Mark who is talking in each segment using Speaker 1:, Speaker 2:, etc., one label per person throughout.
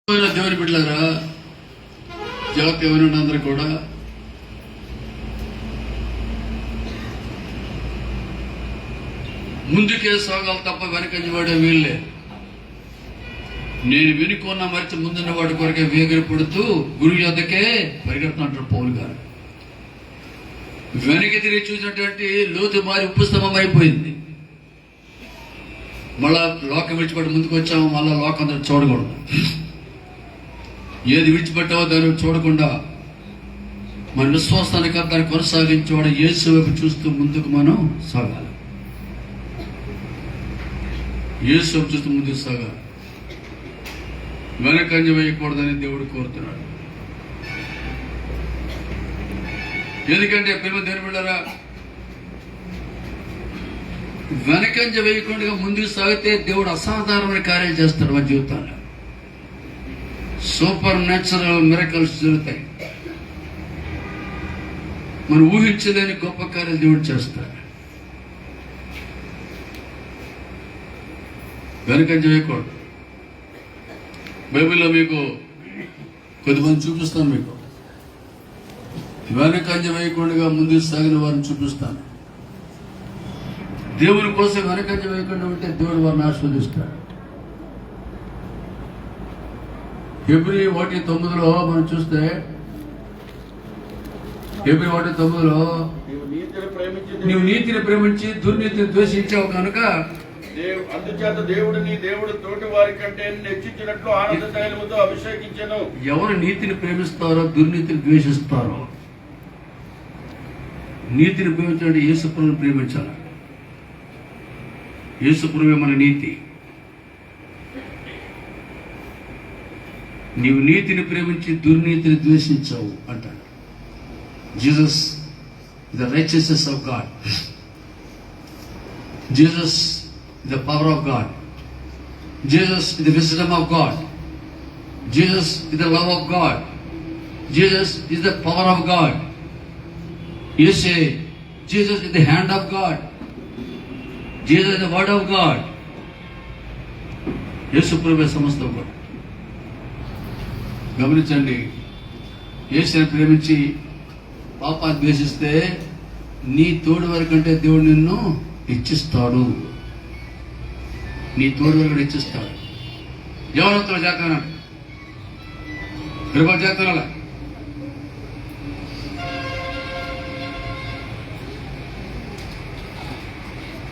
Speaker 1: దేవుని బిడ్డలారా, జాగ్రత్త ఎవరైనా అందరూ కూడా ముందుకే సాగాలి తప్ప వెనకంజ వాడే వీళ్ళే. నేను వెనుకున్న మరిచి ముందున్న వాడి కొరకే వేగిరి పడుతూ గురువు యొద్దకే పరిగెడుతున్నట్టు పౌలు గారు. వెనక్కి తిరిగి చూసినటువంటి లోతు మారి ఉప్పుస్తంభం అయిపోయింది. మళ్ళా లోకం విడిచిపెట్టి ముందుకు వచ్చాము, మళ్ళా లోకం అందరూ చూడకూడదు. ఏది విడిచిపెట్టావో దాన్ని చూడకుండా మన విశ్వాసానికి దాన్ని కొనసాగించేవాడు యేసు వైపు చూస్తూ ముందుకు మనం సాగాలి. యేసు వైపు చూస్తూ ముందుకు సాగాలి. వెనకంజ వేయకూడదని దేవుడు కోరుతున్నాడు. ఎందుకంటే పిల్లలు దేవుని బిడ్డలారా, వెనకంజ వేయకుండా ముందుకు సాగితే దేవుడు అసాధారణమైన కార్యాలు చేస్తాడు మన జీవితాల్లో. సూపర్ న్యాచురల్ మిరకల్స్ జరుగుతాయి. మనం ఊహించలేని గొప్ప కార్యాలు దేవుడు చేస్తాడు. వెనకంజ వేయకూడదు. బైబిల్లో మీకు కొద్దిమంది చూపిస్తాను. మీకు వెనకంజ వేయకుండా ముందుకు సాగిన వారిని చూపిస్తాను. దేవుని కోసం వెనకంజ వేయకుండా ఉంటే దేవుడు వారిని ఆస్వాదిస్తాడు. ఫిబ్రవరి 1:9 మనం చూస్తే, ఫిబ్రవరి 1:9 నీవు నీతిని ప్రేమించి దుర్నీతిని ద్వేషించావు కనుక
Speaker 2: అందుచేత దేవుడు తోటి వారి కంటే హెచ్చించినట్లు ఆనంద తైలముతో అభిషేకించెను.
Speaker 1: ఎవరు నీతిని ప్రేమిస్తారో దుర్నీతిని ద్వేషిస్తారో, నీతిని ప్రేమించాలంటే యేసుప్రభువుని ప్రేమించాలి. యేసుప్రభువే మన నీతి. నీవు నీతిని ప్రేమించి దుర్నీతిని ద్వేషించావు అంటాడు. Jesus the righteousness of God. Jesus is the power of God. Jesus is the wisdom of God. Jesus is the love of God. Jesus is the power of God. You say, Jesus is the hand of God. Jesus is the word of God. యేసు ప్రభువే సమస్తం కూడా. గమనించండి, యేసుని ప్రేమించి పాపాన్ని ద్వేషిస్తే నీ తోడు వరకంటే దేవుడు నిన్ను హెచ్చిస్తాడు. నీ తోడు వరకు హెచ్చిస్తాడు. ఎవరంతో చేస్తానంట కృప చేస్తాను.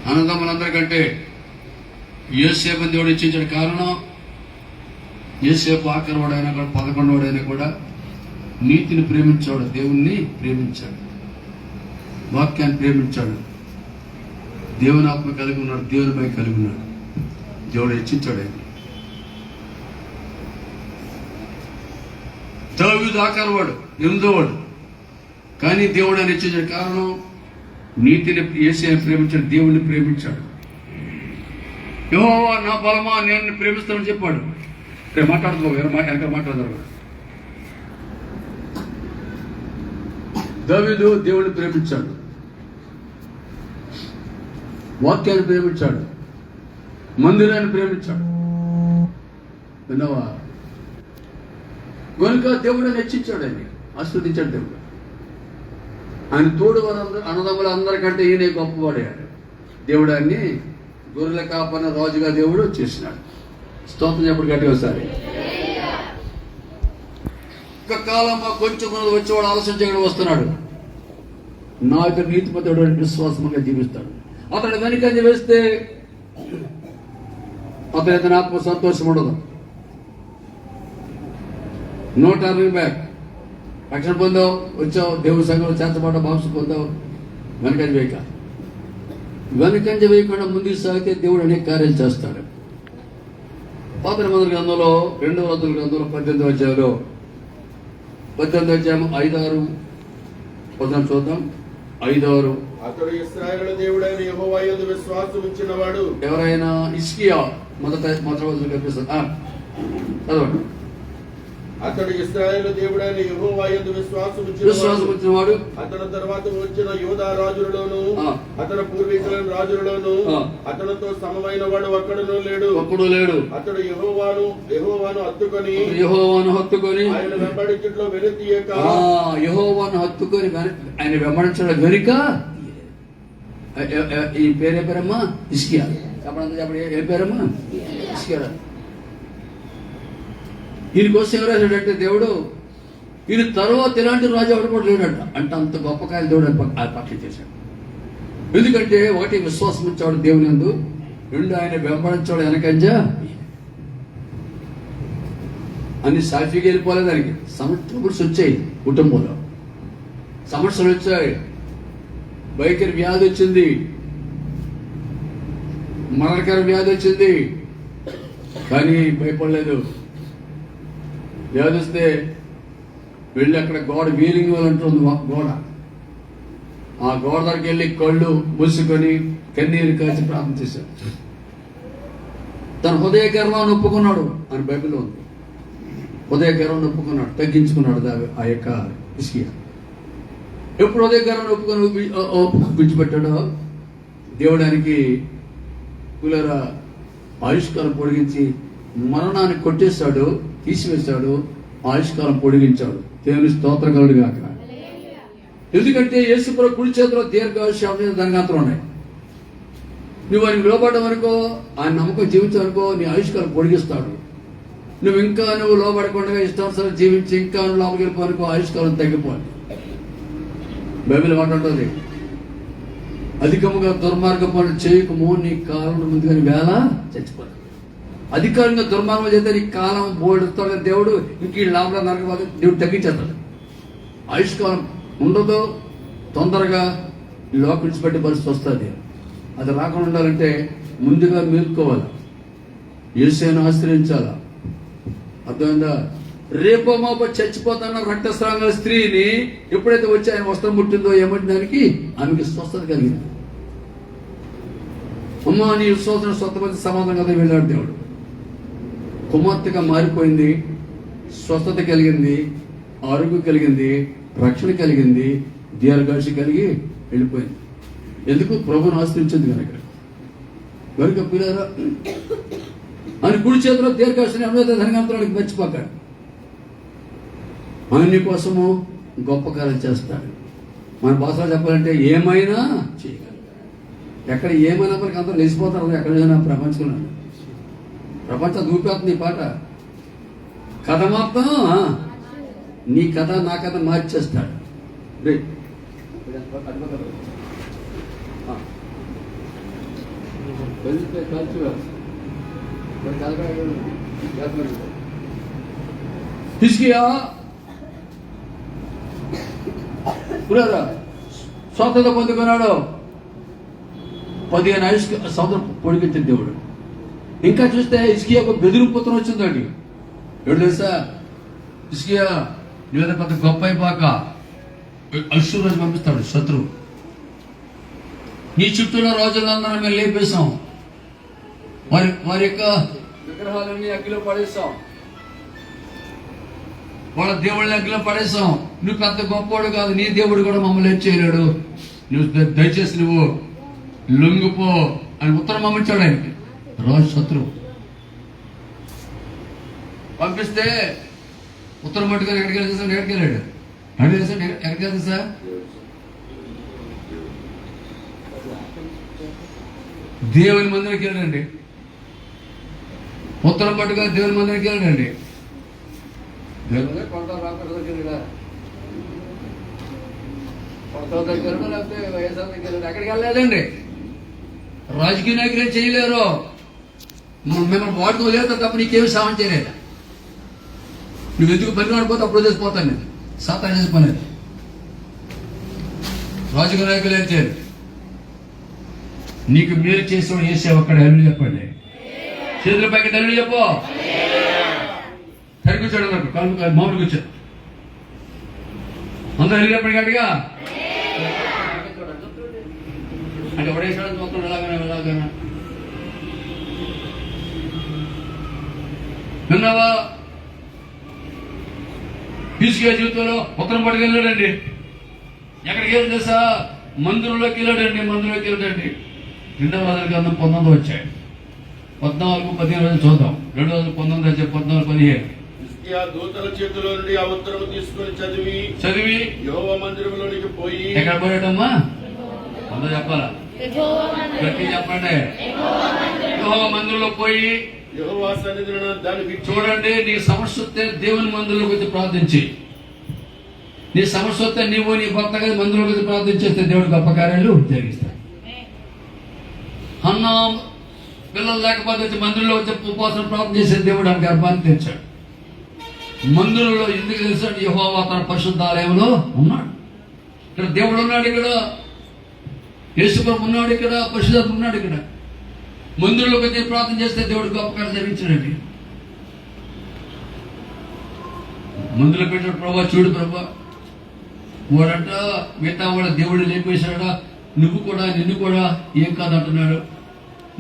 Speaker 1: అన్నదమ్ములందరికంటే యోసేపు దేవుడు హెచ్చించాడు. కారణం, యోసేపు ఆఖరి వాడైనా కూడా 11వ వాడైనా కూడా నీతిని ప్రేమించాడు, దేవుణ్ణి ప్రేమించాడు, వాక్యాన్ని ప్రేమించాడు, దేవుని ఆత్మ కలిగి ఉన్నాడు, దేవునిపై కలిగి ఉన్నాడు. దేవుడు హెచ్చించాడు. ఆయన దావీదు ఆఖరివాడు, 8వ వాడు, కానీ దేవుడు ఆయన హెచ్చించాడు. కారణం, నీతిని యేసయ్యను ప్రేమించాడు, దేవుణ్ణి ప్రేమించాడు. యెహోవా నా బలమా, నేను ప్రేమిస్తానని చెప్పాడు. రేపు మాట్లాడుతూ వెనక మాట్లాడతారు. దావీదు దేవుడిని ప్రేమించాడు, వాక్యాన్ని ప్రేమించాడు, మందిరాన్ని ప్రేమించాడు. విన్నావా? కనుక దేవుడు హెచ్చించాడు, ఆయన ఆస్వాదించాడు. దేవుడు ఆయన తోడు అన్నదమ్ముల అందరికంటే ఈయన గొప్పవాడాడు. దేవుడు ఆయన్ని గొర్రెల కాపన్న రాజుగా దేవుడు చేసినాడు. స్తోత్రం చెప్పడు గట్టిగా ఒకసారి. ఒక కాలంలో కొంచెం వచ్చేవాడు ఆలోచించకుండా వస్తున్నాడు. నా యొక్క నీతిపతుడు విశ్వాసంగా జీవిస్తాడు. అతడు వెనుకంజ వేస్తే అతని ఆత్మ సంతోషం ఉండదు. No turning back. రక్షణ పొందావు, వచ్చావు, దేవుడి సంఘంలో చేర్చబడ్డ మాంసం పొందావు, వెనకంజ వేయక. వెనకంజ వేయకుండా ముందుకు సాగితే దేవుడు అనేక కార్యాలు చేస్తాడు. పాత నిబంధన గ్రంథంలో 2వ రాజుల గ్రంథంలో 18వ అధ్యాయంలో 18వ అధ్యాయం 5-6 వచనం చూద్దాం. 5-6.
Speaker 2: అతడు ఇశ్రాయేలు దేవుడైన యెహోవా యందు విశ్వాసం ఉంచినవాడు.
Speaker 1: ఎవరైనా హిజ్కియా మొదటి కనిపిస్తుంది. చదవండి.
Speaker 2: అతడు ఇశ్రాయేలు దేవుడైన యెహోవా యందు విశ్వాసం
Speaker 1: ఉంచిన వాడు.
Speaker 2: అతని తర్వాత వచ్చిన యూదా రాజులలోను అతని పూర్వీకులైన రాజులలోను అతనితో సమమైన వాడు ఒక్కడునూ లేడు. అతడు యెహోవాను హత్తుకొని ఆయన వెంబడించట్లో వెనుతీయక
Speaker 1: యెహోవాను హత్తుకొని ఆయన వెంబడించడం వెనుక ఈ పేరే పేరమ్మా హిజ్కియా. చెప్పండి ఏ పేరమ్మా? హిజ్కియా. ఈయన కోసం ఏం రాశాడంటే దేవుడు, ఈయన తర్వాత ఇలాంటి రాజు ఎవడు కూడా లేడంట. అంటే అంత గొప్ప కాయలు దేవుడు పక్షి చేశాడు. ఎందుకంటే ఒకటి విశ్వాసం ఇచ్చాడు దేవుని యందు, రెండు ఆయన వెంబడించాడు వెనకంజా అన్ని సాఫీగా వెళ్ళిపోలేదు. దానికి సమస్యలు వచ్చాయి, కుటుంబంలో సమస్యలు వచ్చాయి, భయంకర వ్యాధి వచ్చింది, మరణకర వ్యాధి వచ్చింది. కానీ భయపడలేదు. వ్యాధి వస్తే వెళ్ళి అక్కడ గోడ వీలింగ్ అంటుంది గోడ, ఆ గోడ దగ్గరికి వెళ్ళి కళ్ళు మూసుకొని కన్నీరు కాచి ప్రార్థన చేశాడు. తన హృదయ గర్వాన్ని ఒప్పుకున్నాడు అని బైబిల్లో ఉంది. హృదయ గర్వాన్ని ఒప్పుకున్నాడు, తగ్గించుకున్నాడు ఆ యొక్క హిజ్కియా. ఎప్పుడు హృదయ గర్వాన్ని ఒప్పుకొని విడిచిపెట్టాడో దేవుడానికి కులరా ఆయుష్కాలం పొడిగించి మరణాన్ని కొట్టేశాడు, తీసివేశాడు, ఆయుష్కాలం పొడిగించాడు. దేవుని స్తోత్రకలుడు గాక. ఎందుకంటే యేసుప్రభు కుడి చేతిలో దీర్ఘాయుష్యం దంగాంతరం ఉన్నాయి. నువ్వు ఆయనకు లోబడ్డం అనుకో, ఆయన నమ్మకం జీవించాలనుకో, నీ ఆయుష్కాలం పొడిగిస్తాడు. నువ్వు లోబడకుండా ఇష్టానుసారం జీవించి ఇంకా లోపలికి వెళ్ళిపోనుకో, ఆయుష్కాలం తగ్గిపోవాలి. బైబిల్ మాట్లాడుతుంది, అధికముగా దుర్మార్గ పనులు చేయకము, నీ కాలం ముందుగాని వేళ చచ్చిపోతాడు. అధికారంగా దుర్మార్గం చేస్తే నీ కాలం బోడుతాడు దేవుడు. ఇంక ఈ లాభంలో నరకవాలి దేవుడు తగ్గించేస్తాడు. ఆయుష్కాలం ఉండదు, తొందరగా లోకి విడిచిపెట్టే పరిస్థితి వస్తుంది. అది రాకుండా ఉండాలంటే ముందుగా మేల్కోవాలి, యేసుని ఆశ్రయించాలా. అర్థమైందా? రేపో మాపో చచ్చిపోతాన్న రక్తస్రావ స్త్రీని ఎప్పుడైతే వచ్చి ఆయన వస్త్రం ముట్టిందో ఏమంటే దానికి ఆమెకి స్వస్థత కలిగింది. అమ్మా నీ విశ్వాసం స్వస్థపతి సమాధానం కదా వెళ్ళాడు దేవుడు. కుమార్తెగా మారిపోయింది, స్వస్థత కలిగింది, ఆరోగ్యం కలిగింది, రక్షణ కలిగింది, దీర్ఘాయుషి కలిగి వెళ్ళిపోయింది. ఎందుకు? ప్రభుని ఆశ్రయించింది కనుక పిల్లరా అని కుడి చేతిలో దీర్ఘాయుషిని అమృత ధనగంతరానికి మర్చిపోకాడు. ఆయన కోసము గొప్ప కార్యం చేస్తాడు. మన భాషలో చెప్పాలంటే ఏమైనా చేయగలరు. ఎక్కడ ఏమైనా మనకి అందరూ లేచిపోతారు. ఎక్కడైనా ప్రపంచం దూపేస్తుంది ఈ పాట. కథ మొత్తం నీ కథ నా కథ మార్చేస్తాడు. హిజ్కియా స్వతంత్ర పొందుకున్నాడు. 15 ఆయుష్ సంవత్సరం పొడిగించిన దేవుడు. ఇంకా చూస్తే హిజ్కియా ఒక బెదిరి పుత్రం వచ్చిందండి. ఎవడు తెలుసా? హిజ్కియా నువ్వు పెద్ద గొప్ప అయిపోక అశ్షూరు రాజు పంపిస్తాడు, శత్రువు. నీ చుట్టూలో రాజులందరూ మేము లేపేశాం, వారి యొక్క విగ్రహాలన్నీ అగ్గిలో పడేసాం, వాళ్ళ దేవుళ్ళని అగ్గిలో పడేసాం. నువ్వు పెద్ద గొప్పవాడు కాదు, నీ దేవుడు కూడా మమ్మల్ని ఏం చేయలేడు, నువ్వు దయచేసి నువ్వు లొంగిపో అని ఉత్తరం పంపించాడు ఆయనకి. రాజు శత్రువు పంపిస్తే ఉత్తరం పట్టుకొని ఎక్కడికి వెళ్ళాడు. ఎక్కడికి వెళ్తా సార్? దేవుని మందిరికి వెళ్ళండి. ఉత్తరం పట్టుకొని దేవుని మందిరికి వెళ్ళండి. దేవుని కొండ రాకుండా దగ్గర కొత్త దగ్గర లేకపోతే వైఎస్ఆర్ దగ్గర ఎక్కడికి వెళ్ళలేదండి. రాజకీయ నాయకులు ఏం చేయలేరు. మిమ్మల్ని వాడుకోలేదు తప్ప నీకేమి సాయం చేయలేదు. నువ్వు ఎందుకు పని వాడిపోతే అప్పుడు చేసిపోతాను నేను సాతా చేసి పని. రాజకీయ నాయకులు ఏం చేయరు. నీకు మేలు చేసేవాడు చేసే ఒక్కడ హెల్లు చెప్పండి. చేతుల పైకి హెల్లు చెప్పు. సరికూర్చోడు నాకు కాలు మామూలు కూర్చోడు. అందరూ హెల్లు చెప్పండి గట్టిగా. అంటే ఒడేసాడు మొత్తం ఎలాగైనా విన్నావా? హిజ్కియా జీవితంలో ఉత్తరం పట్టుకెళ్ళాడండి. ఎక్కడికి వెళ్ళి తెలుసా? మందిరంలోకి వెళ్ళాడండి. మందిరంలోకి 2వ రాజుల గ్రంథం 19 వచ్చాయి. 14-15 చూద్దాం. 2 రాజులు 19 వచ్చాయి. 14-15.
Speaker 2: హిజ్కియా దూతల చేతిలో నుండి ఆ ఉత్తరము తీసుకొని చదివి యెహోవా మందిరంలోనికి పోయి.
Speaker 1: ఎక్కడ పోయాడమ్మా? అందరూ చెప్పాలా? గట్టి చెప్పండి. యెహోవా మందిరంలో పోయి
Speaker 2: యెహోవా సన్నిధిలో దానికి
Speaker 1: చూడండి. నీ సమస్య వస్తే దేవుని మందిరంలోకి వచ్చి ప్రార్థించి, నీ సమస్య వస్తే నీవు నీ భర్త గారి మందిరంలోకి వచ్చి ప్రార్థించేస్తే దేవుడు గొప్ప కార్యాలు జరిగిస్తాడు. అన్న పిల్లలు లేకపోతే వచ్చి మందిరంలో వచ్చి ఉపవాసం ప్రార్థన చేసే దేవుడు ఆ గర్భాన్ని తెచ్చాడు. మందిరంలో ఎందుకు తెలుసాడు? యెహోవా తన పరిశుద్ధ ఆలయంలో ఉన్నాడు. ఇక్కడ దేవుడు ఉన్నాడు. ఇక్కడ యేసుప్రభు ఉన్నాడు. ఇక్కడ పరిశుద్ధాత్మ ఉన్నాడు. ఇక్కడ మందిరంలోకి వచ్చి ప్రార్థన చేస్తే దేవుడు గొప్ప కార్యం జరిగించాడండి. మందులో పెట్టిన ప్రభా, చూడు ప్రభా, వాడంట మిగతా వాడు దేవుడు లేపేశాడా, నిన్ను కూడా ఏం కాదంటున్నాడు.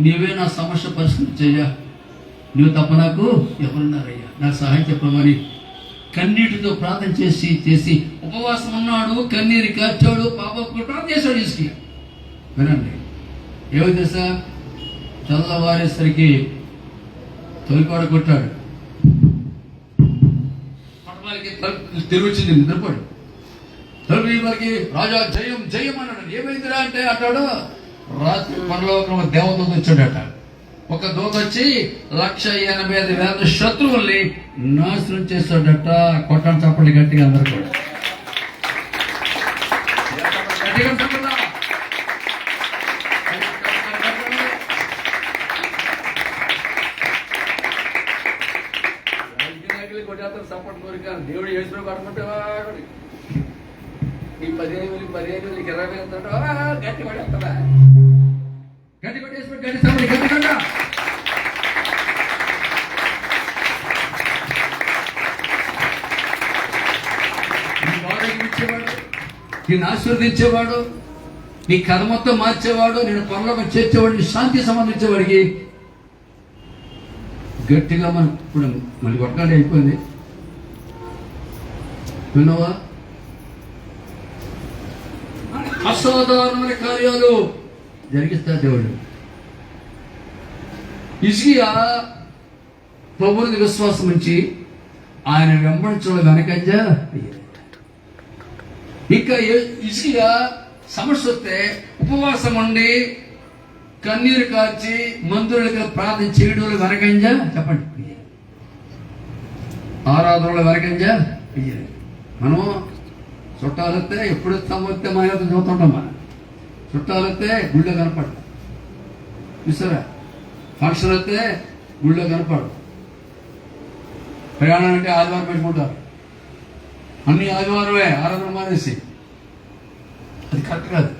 Speaker 1: నీవే నా సమస్య పరిష్కరించయ్యా, నువ్వు తప్ప నాకు ఎవరున్నారయ్యా, నాకు సహాయం చెప్పమని కన్నీటితో ప్రార్థన చేసి ఉపవాసం ఉన్నాడు. కన్నీరు కార్చాడు. పాపకు ప్రార్థన చేశాడు. హిజ్కియా వినండి. ఏమో తెలుసా? తెల్లవారేసరికి తొలిపాడు కొట్టాడు. పట్టణాలకి తిరుగుచింది. నిద్రపోడు. తలుపు వారికి రాజా జయం జయం అన్నాడు. ఏమైందిరా అంటే అంటాడు, రాత్రి పరలోకంలో దేవదూత వచ్చాడట. ఒక దూత వచ్చి 185,000 శత్రువుల్ని నాశనం చేస్తాడట. కొట్టని చప్పటి గట్టిగా అందరూ కూడా సపోర్ట్ కోరిక. దేవుడు చేసిన పడుకుంటే ఈ 15,000 20,000 ఇస్తాడు. గట్టి పడేస్తాడా? గట్టి కొట్టేసి గట్టి సపోర్ట్ గట్టి కంట. ఇచ్చేవాడు, నిన్ను ఆశీర్వదించేవాడు, నీ కథ మొత్తం మార్చేవాడు, నేను పరలోకం చేర్చేవాడు, నీ శాంతి సంబంధించేవాడికి గట్టిగా మనం ఇప్పుడు మళ్ళీ కొట్టగానే అయిపోయింది. విన్నావా? అసాధారణమైన కార్యాలు జరిగిస్తాడు దేవుడు. హిజ్కియా ప్రభువుని విశ్వాసం ఉంచి ఆయన వెంబడించడం వెనకంజ. ఇంకా హిజ్కియా సమస్య వస్తే ఉపవాసం ఉండి కన్నీరు కార్చి మందిరులకు ప్రార్థన చేయడం వెనకంజ. చెప్పండి. ఆరాధనలో వెనకంజ. మనం చుట్టాలు వస్తే ఎప్పుడు వస్తే మా యొక్క చూస్తుంటాం. మనం చుట్టాలు వస్తే గుళ్ళో కనపడు. చూసారా? ఫంక్షన్ వస్తే గుళ్ళో కనపడు. ప్రయాణం అంటే ఆదివారం పెట్టుకుంటారు. అన్ని ఆదివారమే ఆరాధన మానేసి. అది కరెక్ట్ కాదు.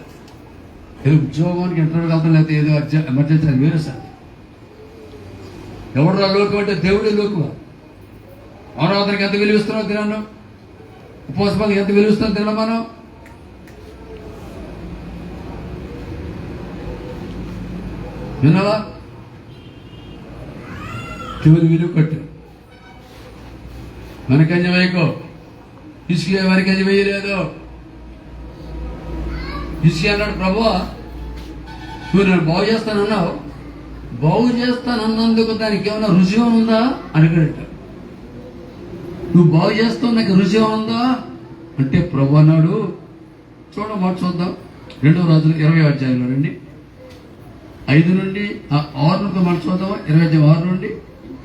Speaker 1: ఏదో ఉద్యోగానికి ఇంటర్వ్యూకి వెళ్తాం, లేకపోతే ఏదో ఎమర్జెన్సీ, అది వేరే సార్. ఎవడు లోకం అంటే దేవుడే లోకం. ఆరాధనకి ఎంత విలువిస్తున్నావు తిన్నాను, ఉపవాసానికి ఎంత విలువిస్తున్నాం తిన్నా మనం. విన్నావా? చివరి విలువ కట్టు. వెనకంజ వేయకో. హిజ్కియా వెనకంజ వేయలేదు. హిజ్కియా అన్నాడు, ప్రభువా నువ్వు నేను బాగు చేస్తానన్నావు, బాగు చేస్తానన్నందుకు దానికి ఏమైనా రుచి ఉందా అడిగాడట. నువ్వు బాగు చేస్తావు, నాకు రుచి ఉందా అంటే ప్రభు అన్నాడు. చూద్దాం 2వ రాజులు 20వ అధ్యాయంలో రండి. 5 నుండి 6 నుండి మనం చూద్దాం. 20:6 నుండి.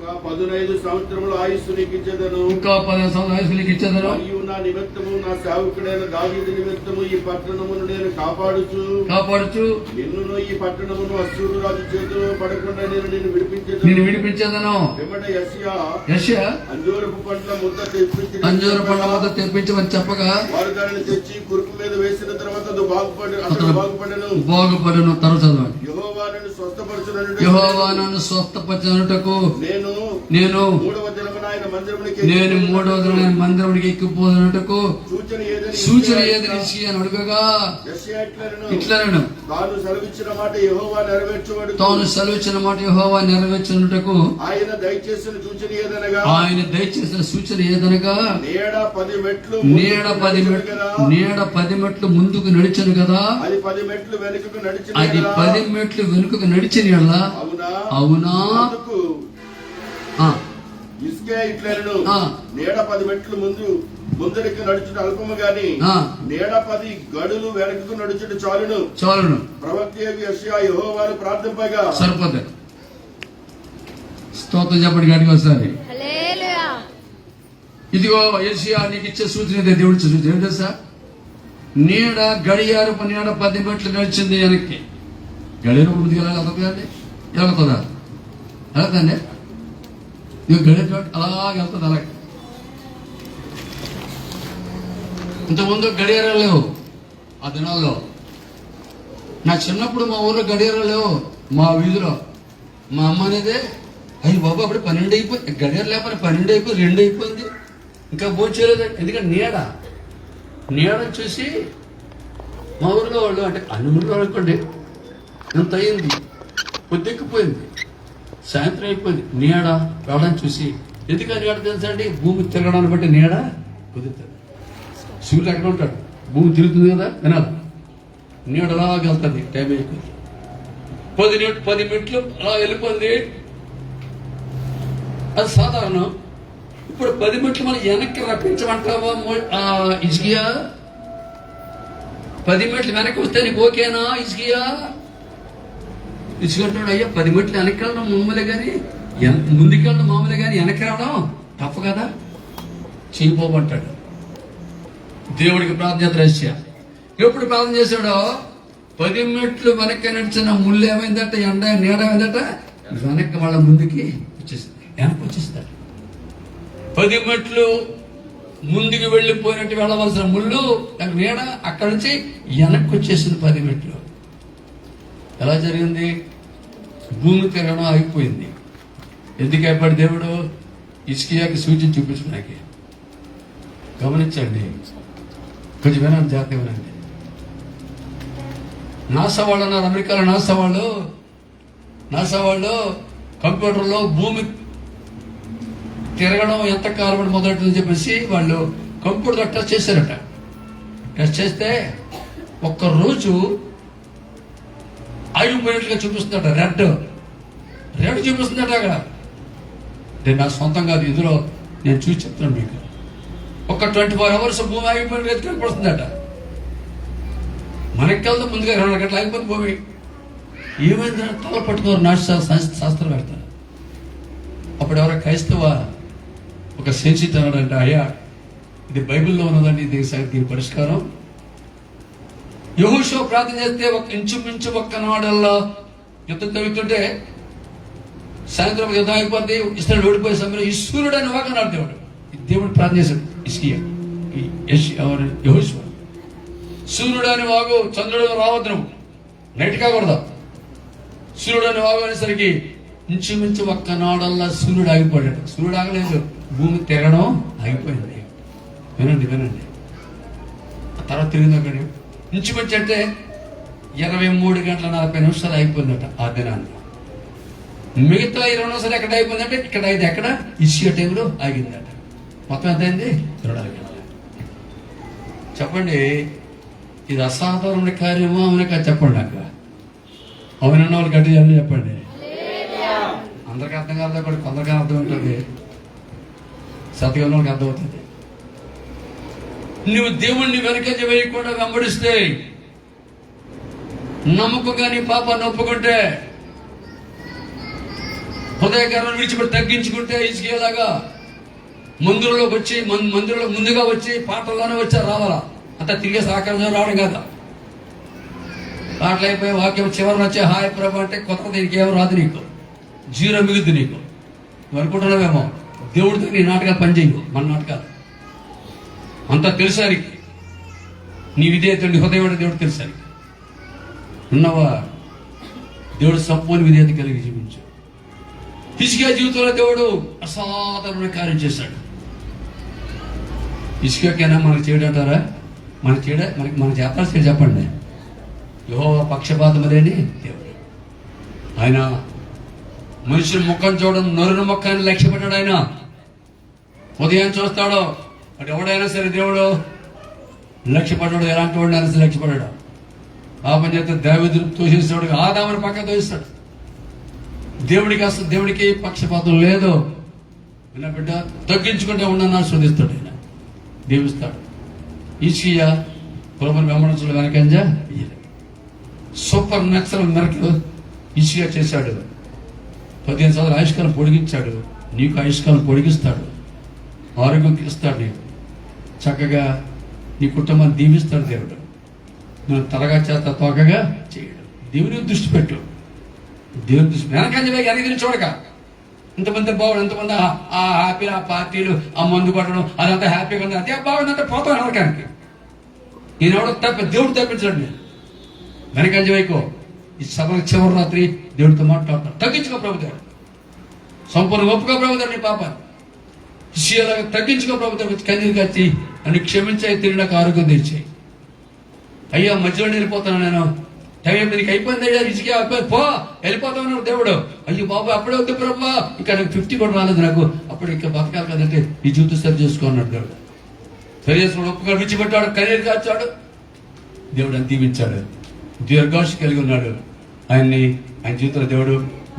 Speaker 2: ఇంకా 15 సంవత్సరముల ఆయుస్సు నీకు ఇచ్చేదను.
Speaker 1: మరియు
Speaker 2: నా నిమిత్తము నా సేవకుడైన దావీదు నిమిత్తము ఈ పట్టణమును నేను కాపాడుచు నిన్నును ఈ పట్టణమును అశ్షూరు రాజు చేతిలో పడకుండా నేను నిన్ను విడిపించేదను. వెంబడ యెషయా అంజూరపు పండ్ల ముద్ద తెప్పించమని చెప్పగా వారు దానిని తెచ్చి కురుపు మీద వేసిన తర్వాత బాగుపడను. తర్వాత యెహోవా నన్ను స్వస్థపరచునట్టుకు నేను 3వ దినమున ఆయన
Speaker 1: నేను మూడవ దినం ఆయన మందిరమునికి ఎక్కిపోతున్నట్టుకు సూచన ఏది హిజ్కియా అని అడుగగా ఇట్లనెను, తాను సెలవిచ్చిన మాట యెహోవా నెరవేర్చుటకు ఆయన దయచేసిన సూచన ఏదనగా నీడ 10 మెట్లు ముందుకు నడిచను కదా, అది 10 మెట్లు వెనుకకు నడిచిన ఎడల అవునా.
Speaker 2: హిజ్కియా ఇట్లనెను, నీడ 10 మెట్లు ముందరికి నడుచుట అల్పము గాని నీడ 10 గడులు వెనకకు నడుచుట చాలును. ప్రవక్త యెషయా యెహోవాను ప్రార్థింపగా
Speaker 1: సరిపోతుంది. స్తోత్రం చెప్పండి గట్టిగా ఒకసారి. ఇదిగో యెషయా నీకు ఇచ్చే సూచన ఇదే. దేవుడి సూచన ఏం తెలుసా? నీడ గడియారపు నీడ 10 మెట్లు నడిచింది వెనక్కి. గడియారపు ముందుకు వెళ్ళాలి, అదొకదండి వెళ్తుందా? వెళ్తాండి. ఇక గడియ అలాగే వెళ్తుంది. అలాగే ఇంతకుముందు గడియారాలు లేవు ఆ దినాల్లో. నా చిన్నప్పుడు మా ఊర్లో గడియారాలు లేవు. మా వీధిలో మా అమ్మ అనేది అయ్యి బాబు అప్పుడు 12 అయిపోయింది, గడియారం లేకపోతే 12 అయిపోయింది, 2 అయిపోయింది, ఇంకా భోజలేదు. ఎందుకంటే నీడ చూసి మా ఊర్లో వాళ్ళు, అంటే అన్ని ఊర్లో అనుకోండి, ఎంత అయింది, పొద్దెక్కిపోయింది, సాయంత్రం అయిపోయింది, నీడ రావడానికి చూసి. ఎందుకని నీడ తెలుసా అండి? భూమి తిరగడాన్ని బట్టి నీడ కుదురుతుంది. సూర్యుడు ఎక్కడ ఉంటాడు, భూమి తిరుగుతుంది కదా, వినాలి. నీడ అలాగే వెళ్తుంది. టైం అయిపోయింది, 10 మెట్లు అలా వెళ్ళిపోయింది. అది సాధారణం. ఇప్పుడు 10 మెట్లు మనం వెనక్కి రప్పించమంటావా హిజ్కియా? 10 మెట్లు వెనక్కి వస్తే నీకు ఓకేనా హిజ్కియా? ఇసుకంటాడు, అయ్యా 10 మెట్లు వెనక్కి వెళ్ళడం మామూలే కానీ, ముందుకు వెళ్ళడం మామూలే కానీ వెనక్కి రావడం తప్పు కదా, చేయబోమంటాడు. దేవుడికి ప్రార్థన చేస్తా. ఎప్పుడు ప్రార్థన చేశాడో 10 మెట్లు వెనక్కి నడిచిన ముళ్ళు ఏమైందట, ఎండ నీడ ఏమైందట, వెనక్కి వాళ్ళ ముందుకి వచ్చేసింది, వెనక్కి వచ్చేస్తాడు. 10 మెట్లు ముందుకు వెళ్ళిపోయినట్టు వెళ్ళవలసిన ముళ్ళు నీడ అక్కడి నుంచి వెనక్కి వచ్చేసింది 10 మెట్లు. ఎలా జరిగింది? భూమి తిరగడం అయిపోయింది. ఎందుకు అయిపోయాడు దేవుడు? హిజ్కియాకి సూచన చూపించడానికి. గమనించండి, కొంచెం వినండి, జాగ్రత్త వినండి. నాసా వాళ్ళు అన్నారు, అమెరికాలో నాసా వాళ్ళు కంప్యూటర్లో భూమి తిరగడం ఎంత కాలం మొదలవుతుందని చెప్పేసి వాళ్ళు కంప్యూటర్ టెస్ట్ చేశారట. టెస్ట్ చేస్తే ఒక్కరోజు 5 మినిట్లుగా చూపిస్తుందట. రెడ్ చూపిస్తుందట. అక్కడ నేను నా సొంతం కాదు, ఇందులో నేను చూసి చెప్తున్నాను మీకు. ఒక 24 అవర్స్ భూమి ఆగిపోయినట్టు కనపడుతుందట. మనకి వెళ్తే ముందుగా 2 గంటలు ఆగిపోతుంది భూమి. ఏమైందని తల పట్టుకోరు శాస్త్రం పెడతారు. అప్పుడు ఎవరో క్రైస్తవ ఒక సెన్సిట్ అన్నాడంటే, అయ్యా ఇది బైబిల్లో ఉన్నదండి, దీని పరిష్కారం. యెహోషువ ప్రార్థన చేస్తే ఇంచుమించు ఒక్కనాడల్లా యుద్ధం జరుగుతుంటే సాయంత్రం యుద్ధం అయిపోద్ది, ఇస్రాయేలు ఓడిపోయే సమయంలో ఈ సూర్యుడు అని వాకన్నాడు దేవుడు. దేవుడు ప్రార్థన చేశాడు యెహోషువ, సూర్యుడు అని వాగు, చంద్రుడు రావద్దు, నువ్వు నైట్ కాకూడదు. సూర్యుడు అని వాగు అనేసరికి ఇంచుమించు ఒక్కనాడల్లా సూర్యుడు ఆగిపోయాడు. సూర్యుడు ఆగలేదు, భూమి తిరగడం ఆగిపోయింది. వినండి. ఆ తర్వాత తిరిగింది అక్కడ ఇంచుమించు అంటే 23 గంటల 40 నిమిషాలు అయిపోయిందట ఆ దినాన్ని. మిగతా 20 నిమిషాలు ఎక్కడ అయిపోయిందంటే ఇక్కడ 5 ఎక్కడ ఇష్యూ టైంలో ఆగిందట. మొత్తం ఎంత అయింది? 24 గంటలు. చెప్పండి, ఇది అసాధారణ కార్యమో అవునే కాదు? చెప్పండి నాకు. అవునన్న వాళ్ళు గట్టి అని చెప్పండి. అందరికీ అర్థం కాదు, కూడా కొందరికీ అర్థం ఉంటుంది, సత్యంలో వాళ్ళకి అర్థమవుతుంది. నువ్వు దేవుణ్ణి వెనకంజ వేయకుండా వెంబడిస్తే, నమ్మకంగా నీ పాపాన్ని ఒప్పుకుంటే, హృదయ గర్వాన్ని విడిచిపెట్టి తగ్గించుకుంటే, హిజ్కియాలాగా మందిరంలోకి వచ్చి మందిరంలో ముందుగా వచ్చి పాటల్లోనే వచ్చారు రావాలా, అంతా తిరిగేసి ఆకారంలో రావడం కాదా. పాటలు అయిపోయి వాక్యం చివరిని వచ్చే హాయ్ ప్రభు అంటే కొత్త దీనికి ఏమో రాదు, నీకు 0 మిగుద్ది. నీకు నువ్వు అనుకుంటున్నావేమో దేవుడితో నీ నాటకాలు పనిచేయవు. మన నాటకాలు అంతా తెలుసానికి, నీ విధేయత నీ హృదయం దేవుడు తెలుసానికి ఉన్నావా? దేవుడు సంపూర్ణ విధేయత కలిగి జీవించు. హిజ్కియా జీవితంలో దేవుడు అసాధారణ కార్యం చేశాడు. హిజ్కియాకైనా మనకు చేయడంటారా? మన చేస్తాల్సి చెప్పండి. యెహోవా పక్షపాతం లేని దేవుడు. ఆయన మనుషుల ముఖం చూడడం, నరుని ముఖాన్ని లక్ష్యపెట్టాడు. ఆయన ఉదయం చూస్తాడో అటు ఎవడైనా సరే దేవుడు లక్ష్యపడ్డాడు. ఎలాంటి వాడిని అయినా సరే లక్ష్యపడ్డాడు. పాపం చేత దావీదును తోసేస్తాడు, ఆదాముని పక్క తోసిస్తాడు. దేవుడికి పక్షపాతం లేదు. విన్న బిడ్డ, తగ్గించుకుంటే ఉండని ఆస్వాదిస్తాడు. ఆయన దీవిస్తాడు. హిజ్కియా ప్రభువుని వెంబడించడం వెనకంజ సూపర్ న్యాచురల్ మెరకల్ హిజ్కియా చేశాడు. 15 సంవత్సరాల ఆయుష్కాలం పొడిగించాడు. నీకు ఆయుష్కాలం పొడిగిస్తాడు, ఆరోగ్యం ఇస్తాడు. నీకు చక్కగా నీ కుటుంబాన్ని దీవిస్తాడు దేవుడు. నువ్వు తలగా చేత తోకగా చేయడు. దేవుని దృష్టి పెట్టు. దేవుని దృష్టి వెనకంజ చూడక ఇంతమంది బాగుండు, ఎంతమంది ఆ హ్యాపీ, ఆ పార్టీలు, ఆ మందు కొట్టడం అదంతా హ్యాపీగా ఉంది. అదే బాగుందంటే పోతాను నరకానికి. ఈయనెవడో దేవుడు తప్పించాడు. నేను వెనకంజ వైకో ఈ సభకు చివరి రాత్రి దేవుడితో మాట్లాడతాడు. తగ్గించుకో ప్రభుత్వం, సంపూర్ణ ఒప్పుకో ప్రభుత్వం. నీ పాపాన్ని హిజ్కియాలాగా తగ్గించుకో ప్రభుత్వం. కన్నీరు కచ్చి నన్ను క్షమించాయి, తిరిగి నాకు ఆరోగ్యం తెచ్చాయి. అయ్యా మధ్యలో వెళ్ళిపోతాను నేను, టైం నీకు అయిపోయింది అయ్యా, హిజ్కియా పో వెళ్ళిపోతాను దేవుడు. అయ్యో బాబు అప్పుడే వద్దు ప్రభు, ఇక్కడ నాకు 50 కూడా రాలేదు నాకు, అప్పుడు ఇక్కడ బతకాలి కదంటే ఈ జీవితం సరి చేసుకున్నాడు దేవుడు. సరి చేసుకుని ఒప్పుగా విడిచిపెట్టాడు, కన్నీరు కాచాడు. దేవుడు అని దీవించాడు. దీర్ఘాష కలిగి ఉన్నాడు. ఆయన జీవితంలో దేవుడు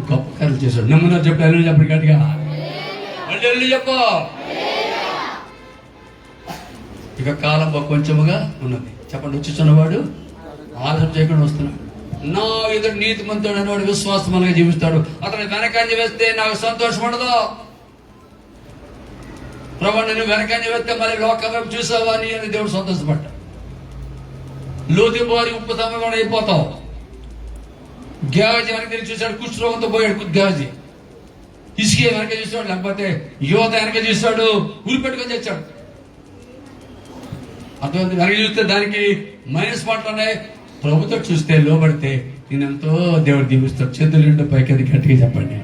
Speaker 1: గొప్ప కార్యాలు చేశాడు. నమ్మున్నారు చెప్పి అల్లు చెప్పండి గట్టిగా, మళ్ళీ అల్లు చెప్పు. ఇక కాలం కొంచెముగా ఉన్నది చెప్పండి. వచ్చుచున్నవాడు ఆలస్యం చేయకుండా వస్తున్నాడు. నా ఎదురు నీతిమంతుడు అనేవాడు విశ్వాసంగా జీవిస్తాడు. అతను వెనకంజ వేస్తే నాకు సంతోషం ఉండదు. ప్రభు నేను వెనకంజ వేస్తే మళ్ళీ లోకం వైపు చూసావా అని దేవుడు సంతోషపడ్డా. లోతు బారి ఉప్పు సమయం అయిపోతావు. గ్యావజీ వెనక తిరిగి చూశాడు, కుష్ఠరోగంతో పోయాడు గ్యావజీ. హిజ్కియా వెనక చూశాడు, లేకపోతే యువత వెనక చూశాడు, ఊరి పెట్టుకొని తెచ్చాడు. అర్థమైంది. వెనక చూస్తే దానికి మైనస్ మాటలోనే, ప్రభుత్వం చూస్తే లోబడితే నేనెంతో దేవుడు దీవిస్తాడు. చేతులు నిండు పైకి గట్టిగా చెప్పండి,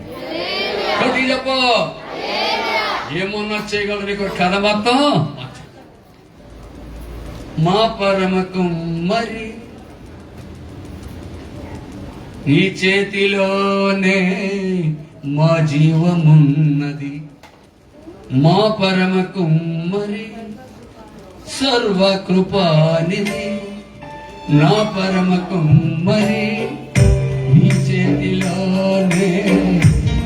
Speaker 1: గట్టిగా చెప్పు. ఏమన్నా చేయగలరు నీకు కథ మొత్తం. మా పరమ కుమ్మరి నీ చేతిలోనే మా జీవమున్నది. మా పరమ కుమ్మరి సర్వకృపానిధి. నా పరమ కుమ్మరి నీ చేతిలోనే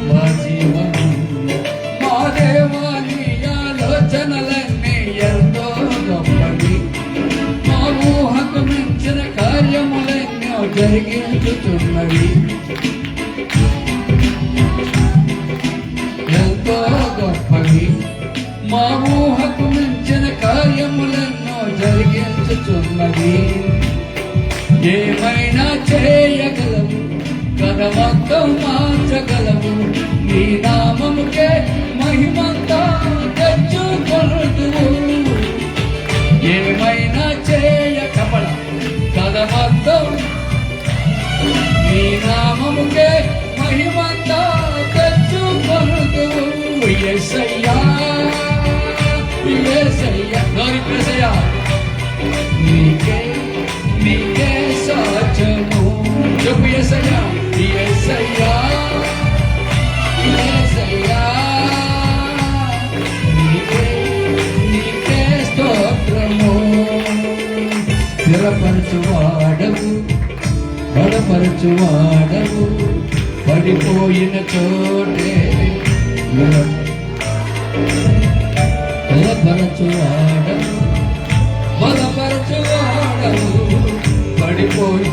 Speaker 1: మా జీవమున్నది. మా దేవాని ఆలోచనలన్నీ ఎంతో గొప్పవి. మా ఊహకు మించిన కార్యములెన్నో జరిగించుతున్నవి. ఎంతో గొప్పవి. మా ఊహకు మించిన కార్యములెన్నో జరిగించుతున్నవి. ఏమైనా చేయగలవు, కథ మొత్తం మార్చగలవు. నీ నామముకే మహిమంతా తెచ్చుకొనుదువు. ఏమైనా చేయకపడ కథ మొత్తం నీ నామముకే మహిమంతా తెచ్చుకొనుదువు. యేసయ్యా యేసయ్యా యేసయ్యా నీకే నీకే సాచము. చెప్పు యేసయ్యా యేసయ్యా యేసయ్యా నీకే నీకే స్తోత్రము. స్థిరపరచువాడవు, బలపరచువాడవు. పడిపోయిన చోటే బలపరచువాడవు, బలపరచువాడవు. పడిపోయి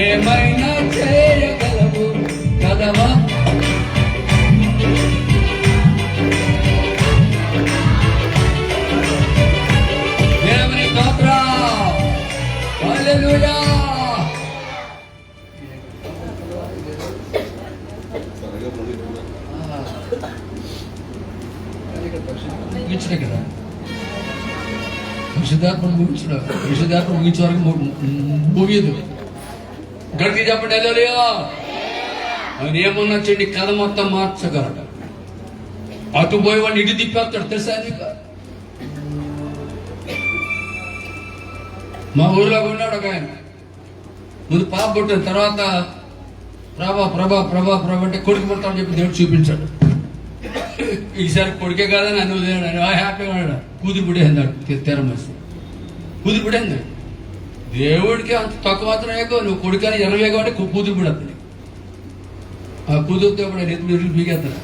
Speaker 1: ఏమైనా చేయగలవు కదవా. దేవుని స్తోత్రం. హల్లెలూయా. ముగించడే కదా పరిశుద్ధాత్మ ముగించడం. పరిశుద్ధాత్మ ముగించే వరకు ముగియదు. గట్టి చెప్పండి హల్లెలూయా. ఆయన ఏమన్నా చెండి కథ మొత్తం మార్చగలడు. అటు పోయి వాడిని ఇటు తిప్పేస్తాడు తెలుసా నీకు. మా ఊరిలో ఉన్నాడు ఒక ఆయన, ముందు పాప పుట్టిన తర్వాత ప్రభా ప్రభా ప్రభా ప్రభా అంటే కొడుకు పుడతామని చెప్పి దేవుడు చూపించాడు. ఈసారి కొడుకే కాదని అను హ్యాపీగా ఉన్నాడు. కూతురు పుడేందాడు తెరమసి, కూతురు పుడేందాడు. దేవుడికి అంత తక్కువ మాత్రం ఏకో, నువ్వు కొడుకని 20 కాబట్టి కూతురు పుడతాడు. ఆ కూతురుతో కూడా ఎత్తులు పీకేస్తాడు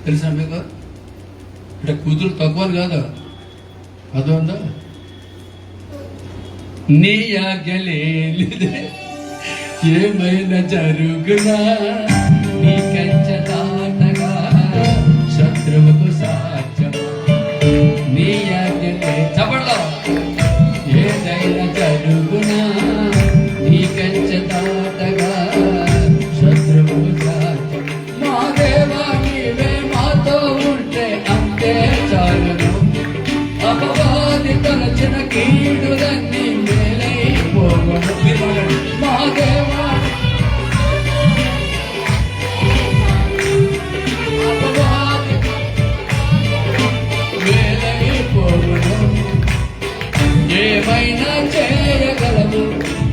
Speaker 1: తెలుసా మీకు. అంటే కూతురు తక్కువ అని కాదు, అర్థమైందా. నీ ఆజ్ఞలేనిదే ఏమైనా జరుగునా, నీ కంచె దాటగా శత్రువుకు సాధ్యమా. నీ ఆజ్ఞలే చెప్పండి, ఏదైనా జరుగునా, నీ కంచె దాటగా శత్రువుకు సాధ్యం. మా దేవా నీవే మాతో ఉంటే అంతే చాలును, అపవాది తలచిన కీడులన్నీ మేలైపోగొను. మా దేవా అపవాది మేలైపోగొను. ఏమైనా చేయగలవు,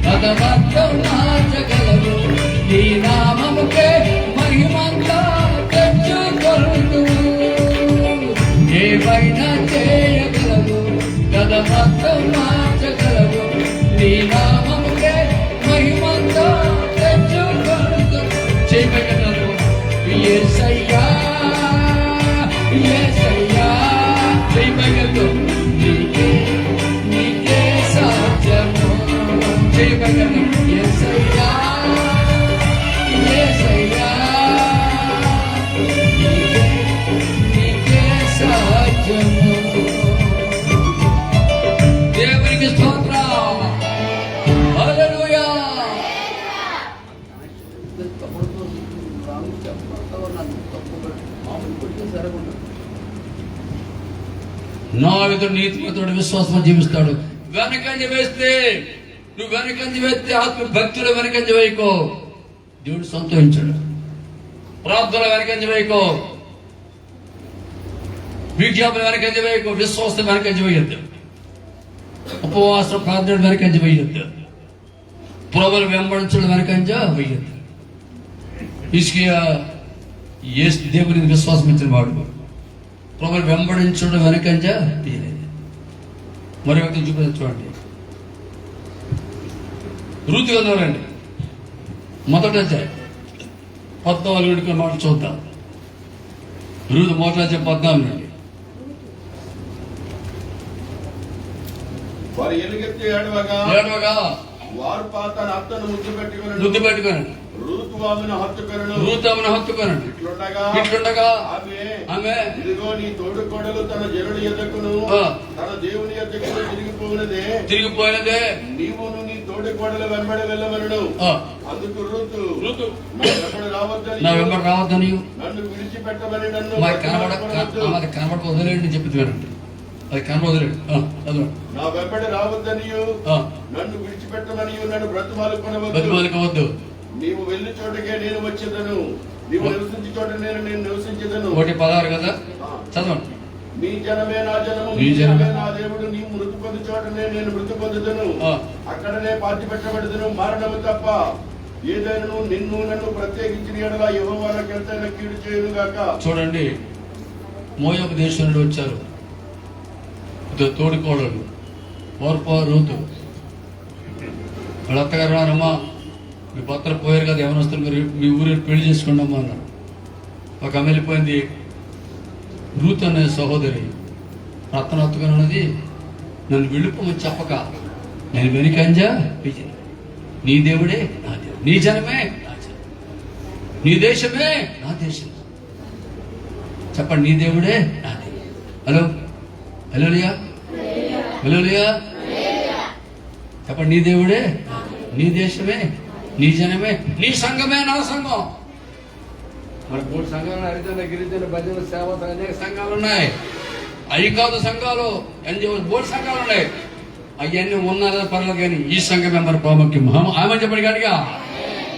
Speaker 1: పదమర్థం మార్చగలవు, నీ నామముకే మహిమంతా తెచ్చుకొను. ఏమైనా చేయగలవు, పదమర్థం మార్చగలవు, నీ నామముకే మహిమంతా తెచ్చుకొను. చేయగలవు యేసయ్యా, యేసయ్యా చేయగలవు, నీకే నీకే సాధ్యము. చేయగలవు యేసయ్యా, యేసయ్యా నీకే నీకే సాధ్యము. దేవునికి స్తోత్రం, హల్లెలూయా. నాలుగు నీతిమంతుడు విశ్వాసం జీవిస్తాడు. వెనకంజ వేస్తే నువ్వు వెనకంజ వేస్తే ఆత్మ భక్తులు వెనకంజ వేయకో, దేవుడు సంతోషించాడు. ప్రార్థన వెనకంజ వేయకో, విజ్ఞాపన వెనకంజ వేయకో, విశ్వాసం వెనకంజ వేయద్దు, ఉపవాసం ప్రార్థన వెనకంజ వేయద్దు, ప్రభువును వెంబడించడం వెనకంజ వేయద్దు. హిజ్కియా దేవునికి విశ్వాసం ఇచ్చిన వాడు, ప్రభువును వెంబడించడం వెనకంజ తీయలేదు. మరి వ్యక్తి చూపించండి, రూతు ఉన్నారండి. మొదట 14 మాట చూద్దాం. రూతు మొదట 14
Speaker 2: వారు ఎలుగెత్తి ఏడవగా వారు తన అత్తను ముద్దు పెట్టుకుని రూతు ఆమెను హత్తుకొనెను. ఇట్లుండగా ఆమె ఇదిగో నీ తోడుకోడలు తన జనుడి యొద్దకును తన దేవుని యొద్దకును తిరిగిపోయినదే, నీవును నీ తోడుకోడలు వెంబడి వెళ్ళమనను. అందుకు రూతు
Speaker 1: నా వెంబడి రావద్దని,
Speaker 2: నన్ను విడిచిపెట్టమని నన్ను
Speaker 1: కనబడక వదిలేండి చెప్పి వినండి. అది కనబడలేదు.
Speaker 2: నా వెంబడి రావద్దనియు నన్ను విడిచిపెట్టమనియు నన్ను బ్రతిమాలుకొనవద్దు. నీవు వెళ్ళి చోటకే నేను వచ్చేదను, నీవు నివసించి చోట నేను నివసించేదను.
Speaker 1: 1:16 కదా, చదవండి.
Speaker 2: నీ జనమే నా జనము, నీ జనమే నా దేవుడు. నీ మృతి పొందు చోటనే నేను మృతి పొందుదును, అక్కడనే పాతి పెట్టబడుదును. మరణము తప్ప ఏదైనా నిన్ను నన్ను ప్రత్యేకించిన ఎడల యెహోవా నాకు ఎంతైనా కీడు చేయను గాక. చూడండి, మోయాబు దేశం నుండి వచ్చారు తోడుకోడలు ఓర్పా రూతు. వాళ్ళ అత్తగారు రానమ్మా, మీ భర్తలు పోయారు కదా, యవనస్తులు మీరు మీ ఊరి పెళ్లి చేసుకోండి అమ్మా అన్నారు. ఒక ఆమె వెళ్ళిపోయింది. రూత్ అనే సహోదరి రత్న హత్తుకొని ఉన్నది. నన్ను వెళ్ళిపోమని చెప్పక నేను వెనుకంజా విజయ, నీ దేవుడే నా దేవుడు, నీ జనమే నా జనం, నీ దేశమే నా దేశం. చెప్పండి, నీ దేవుడే నా దేవుడు. హలో హల్లెలూయా, హల్లెలూయా. చెప్పండి, నీ దేవుడే, నీ దేశమే, నీ జనమే, నీ సంఘమే నా సంఘం. మరి 3 సంఘాలు, హరిజన గిరిజన భజన సేవ అనేక సంఘాలు ఉన్నాయి. అవి కాదు సంఘాలు, ఎన్జిఓ 3 సంఘాలు ఉన్నాయి.
Speaker 1: అవన్నీ ఉన్నారా పర్లేదు కానీ ఈ సంఘమే మన ప్రాముఖ్యం. ఆమె చెప్పండి గట్టిగా,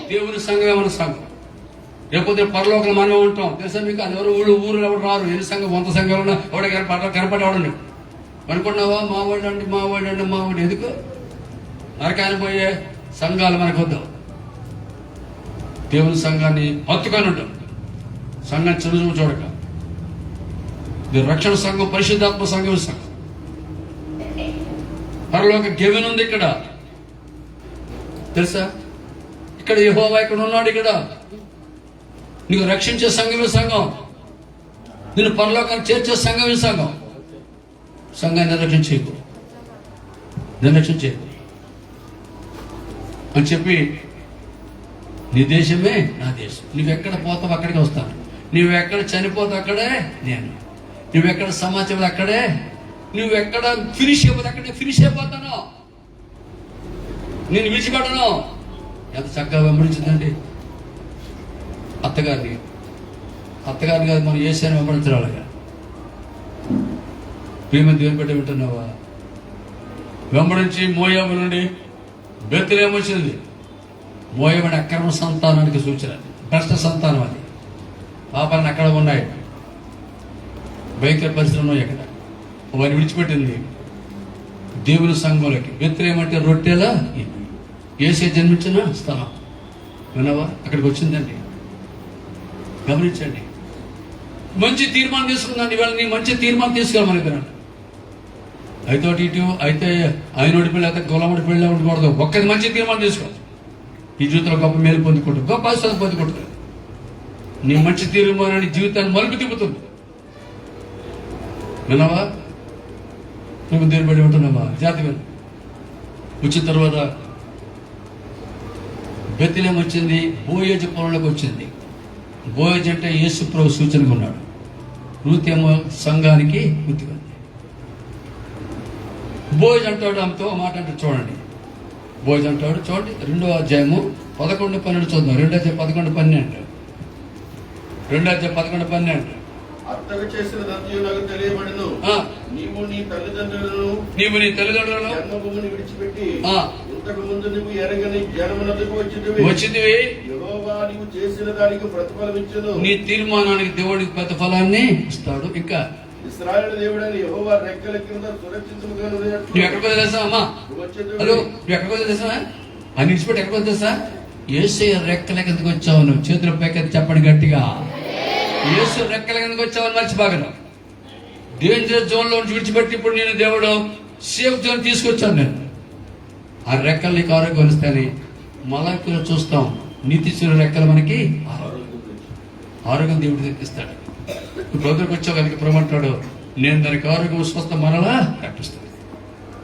Speaker 1: దేవుని సంఘమే మన సంఘం. రేపొద్దు పరలోకంలో మనమే ఉంటాం. తెలుసా మీకు? అది ఎవరు ఊరు ఎవరు రారు. ఎన్ని సంఘం 100 సంఘాలు ఉన్నా ఎవడ కనపడేవాడు అనుకున్నావా? మావాడు ఎందుకు? నరకాన్ని పోయే సంఘాలు మనకు వద్దాం. దేవుని సంఘాన్ని హత్తుకొని ఉంటాం. సంఘం చిరుజుము చూడక. ఇది రక్షణ సంఘం, పరిశుద్ధాత్మ సంఘం. సంఘం పరలోక గెవెన్ ఉంది ఇక్కడ, తెలుసా? ఇక్కడ యెహోవా ఇక్కడ ఉన్నాడు. ఇక్కడ నీకు రక్షించే సంఘమే సంఘం. నిన్ను పరలోకాన్ని చేర్చే సంఘమే సంఘం. సంఘాన్ని నిర్లక్ష్యం చేయకు అని చెప్పి, నీ దేశమే నా దేశం. నువ్వెక్కడ పోతావు అక్కడికి వస్తాను. నువ్వెక్కడ చనిపోతావు అక్కడే నేను. నువ్వెక్కడ సమాచారం అక్కడే. నువ్వెక్కడ ఫినిష్ అయిపోతే అక్కడే ఫినిష్ అయిపోతాను. నేను విడిచిపెట్టను. ఎంత చక్కగా వెంబడించిందండి అత్తగారిని కాదు, మనం ఏసాన్ని వెంబడించరాలుగా. ప్రేమ దేవుని పెట్టి వింటున్నావా? వెంబడించి మోయాబు నుండి బెత్లెహేం వచ్చింది. మోయాబు అంటే అక్రమ సంతానానికి సూచన, భ్రష్ట సంతానం. అది పాపాలను అక్కడ ఉన్నాయి, భయంకర పరిస్థితులు ఉన్నాయి అక్కడ. వారిని విడిచిపెట్టింది దేవుని సంఘంలోకి. బెత్లెహేం అంటే రొట్టెల యేసే జన్మించిన స్థలం. విన్నావా? అక్కడికి వచ్చిందండి. గమనించండి. మంచి తీర్మానం తీసుకుందండి. ఇవాళ నీ మంచి తీర్మానం తీసుకోవాలి. మన అయితే ఇటు అయితే ఆయనోడి పెళ్ళి అయితే గొల్లముడి పెళ్ళి ఉండకూడదు. ఒక్కది మంచి తీర్మానం తీసుకోవాలి. ఈ జీవితంలో గొప్ప మేలు పొందుకుంటుంది, గొప్ప ఆశీర్వాదం పొందుకుంటుంది. నీ మంచి తీర్మానాన్ని జీవితాన్ని మలుపు తిప్పుతుంది. విన్నావా? నువ్వు దేవుని బట్టి ఉంటున్నావా? జాతి వచ్చిన తర్వాత బెత్లెహేం వచ్చింది. బోయజు పొలంలోకి వచ్చింది. బోయజు అంటే యేసు ప్రభు సూచనగా ఉన్నాడు. రూత్ ఏమో సంఘానికి గుర్తుకుంది. బోయజు అంటాడు ఆమెతో మాట అంటే చూడండి. బోయజు అంటాడు చూడండి, 2వ అధ్యాయము 11-12 చూద్దాం. 2వ అధ్యాయం 11-12. 2వ అధ్యాయం 11-12.
Speaker 2: అత్తకు చేసినదంతయు నాకు తెలియబడెను. నీవు నీ తల్లిదండ్రులను జన్మభూమిని విడిచిపెట్టి ఇంతకు ముందు నువ్వు ఎరగని జనమునకు వచ్చితివి. యెహోవా నీవు చేసిన దానికి ప్రతిఫలం ఇచ్చును.
Speaker 1: నీ తీర్మానానికి దేవుడికి ప్రతిఫలాన్ని ఇస్తాడు. ఇంకా
Speaker 2: ఇశ్రాయేలు దేవుడైన యెహోవా రెక్కల కింద సురక్షితముగా
Speaker 1: నువ్వు ఎక్కడికి తెలుసా అమ్మా? హలో, నువ్వు ఎక్కడికి తెలుసా? అని విడిచిపెట్టి ఎక్కడికి తెలుసా? యేసయ్య రెక్కల కిందకి వచ్చావు. నువ్వు చేతుల పైకి చెప్పండి గట్టిగా. యేసు రెక్కల కిందకి వచ్చావని మర్చిపోగలను. డేంజర్ జోన్ లో విడిచిపెట్టి ఇప్పుడు నేను దేవుడు సేఫ్ జోన్ తీసుకొచ్చాను. నేను ఆ రెక్కలు నీకు ఆరోగ్యం ఇస్తాను. మలకులు చూస్తాం. నీతిశూల రెక్కలు మనకి ఆరోగ్యం దేవుడు తెప్పిస్తాడు. ఇప్పుడు దగ్గరకు వచ్చావు కనుక ప్రభు నేను దానికి ఆరోగ్యం స్వస్థ మరలా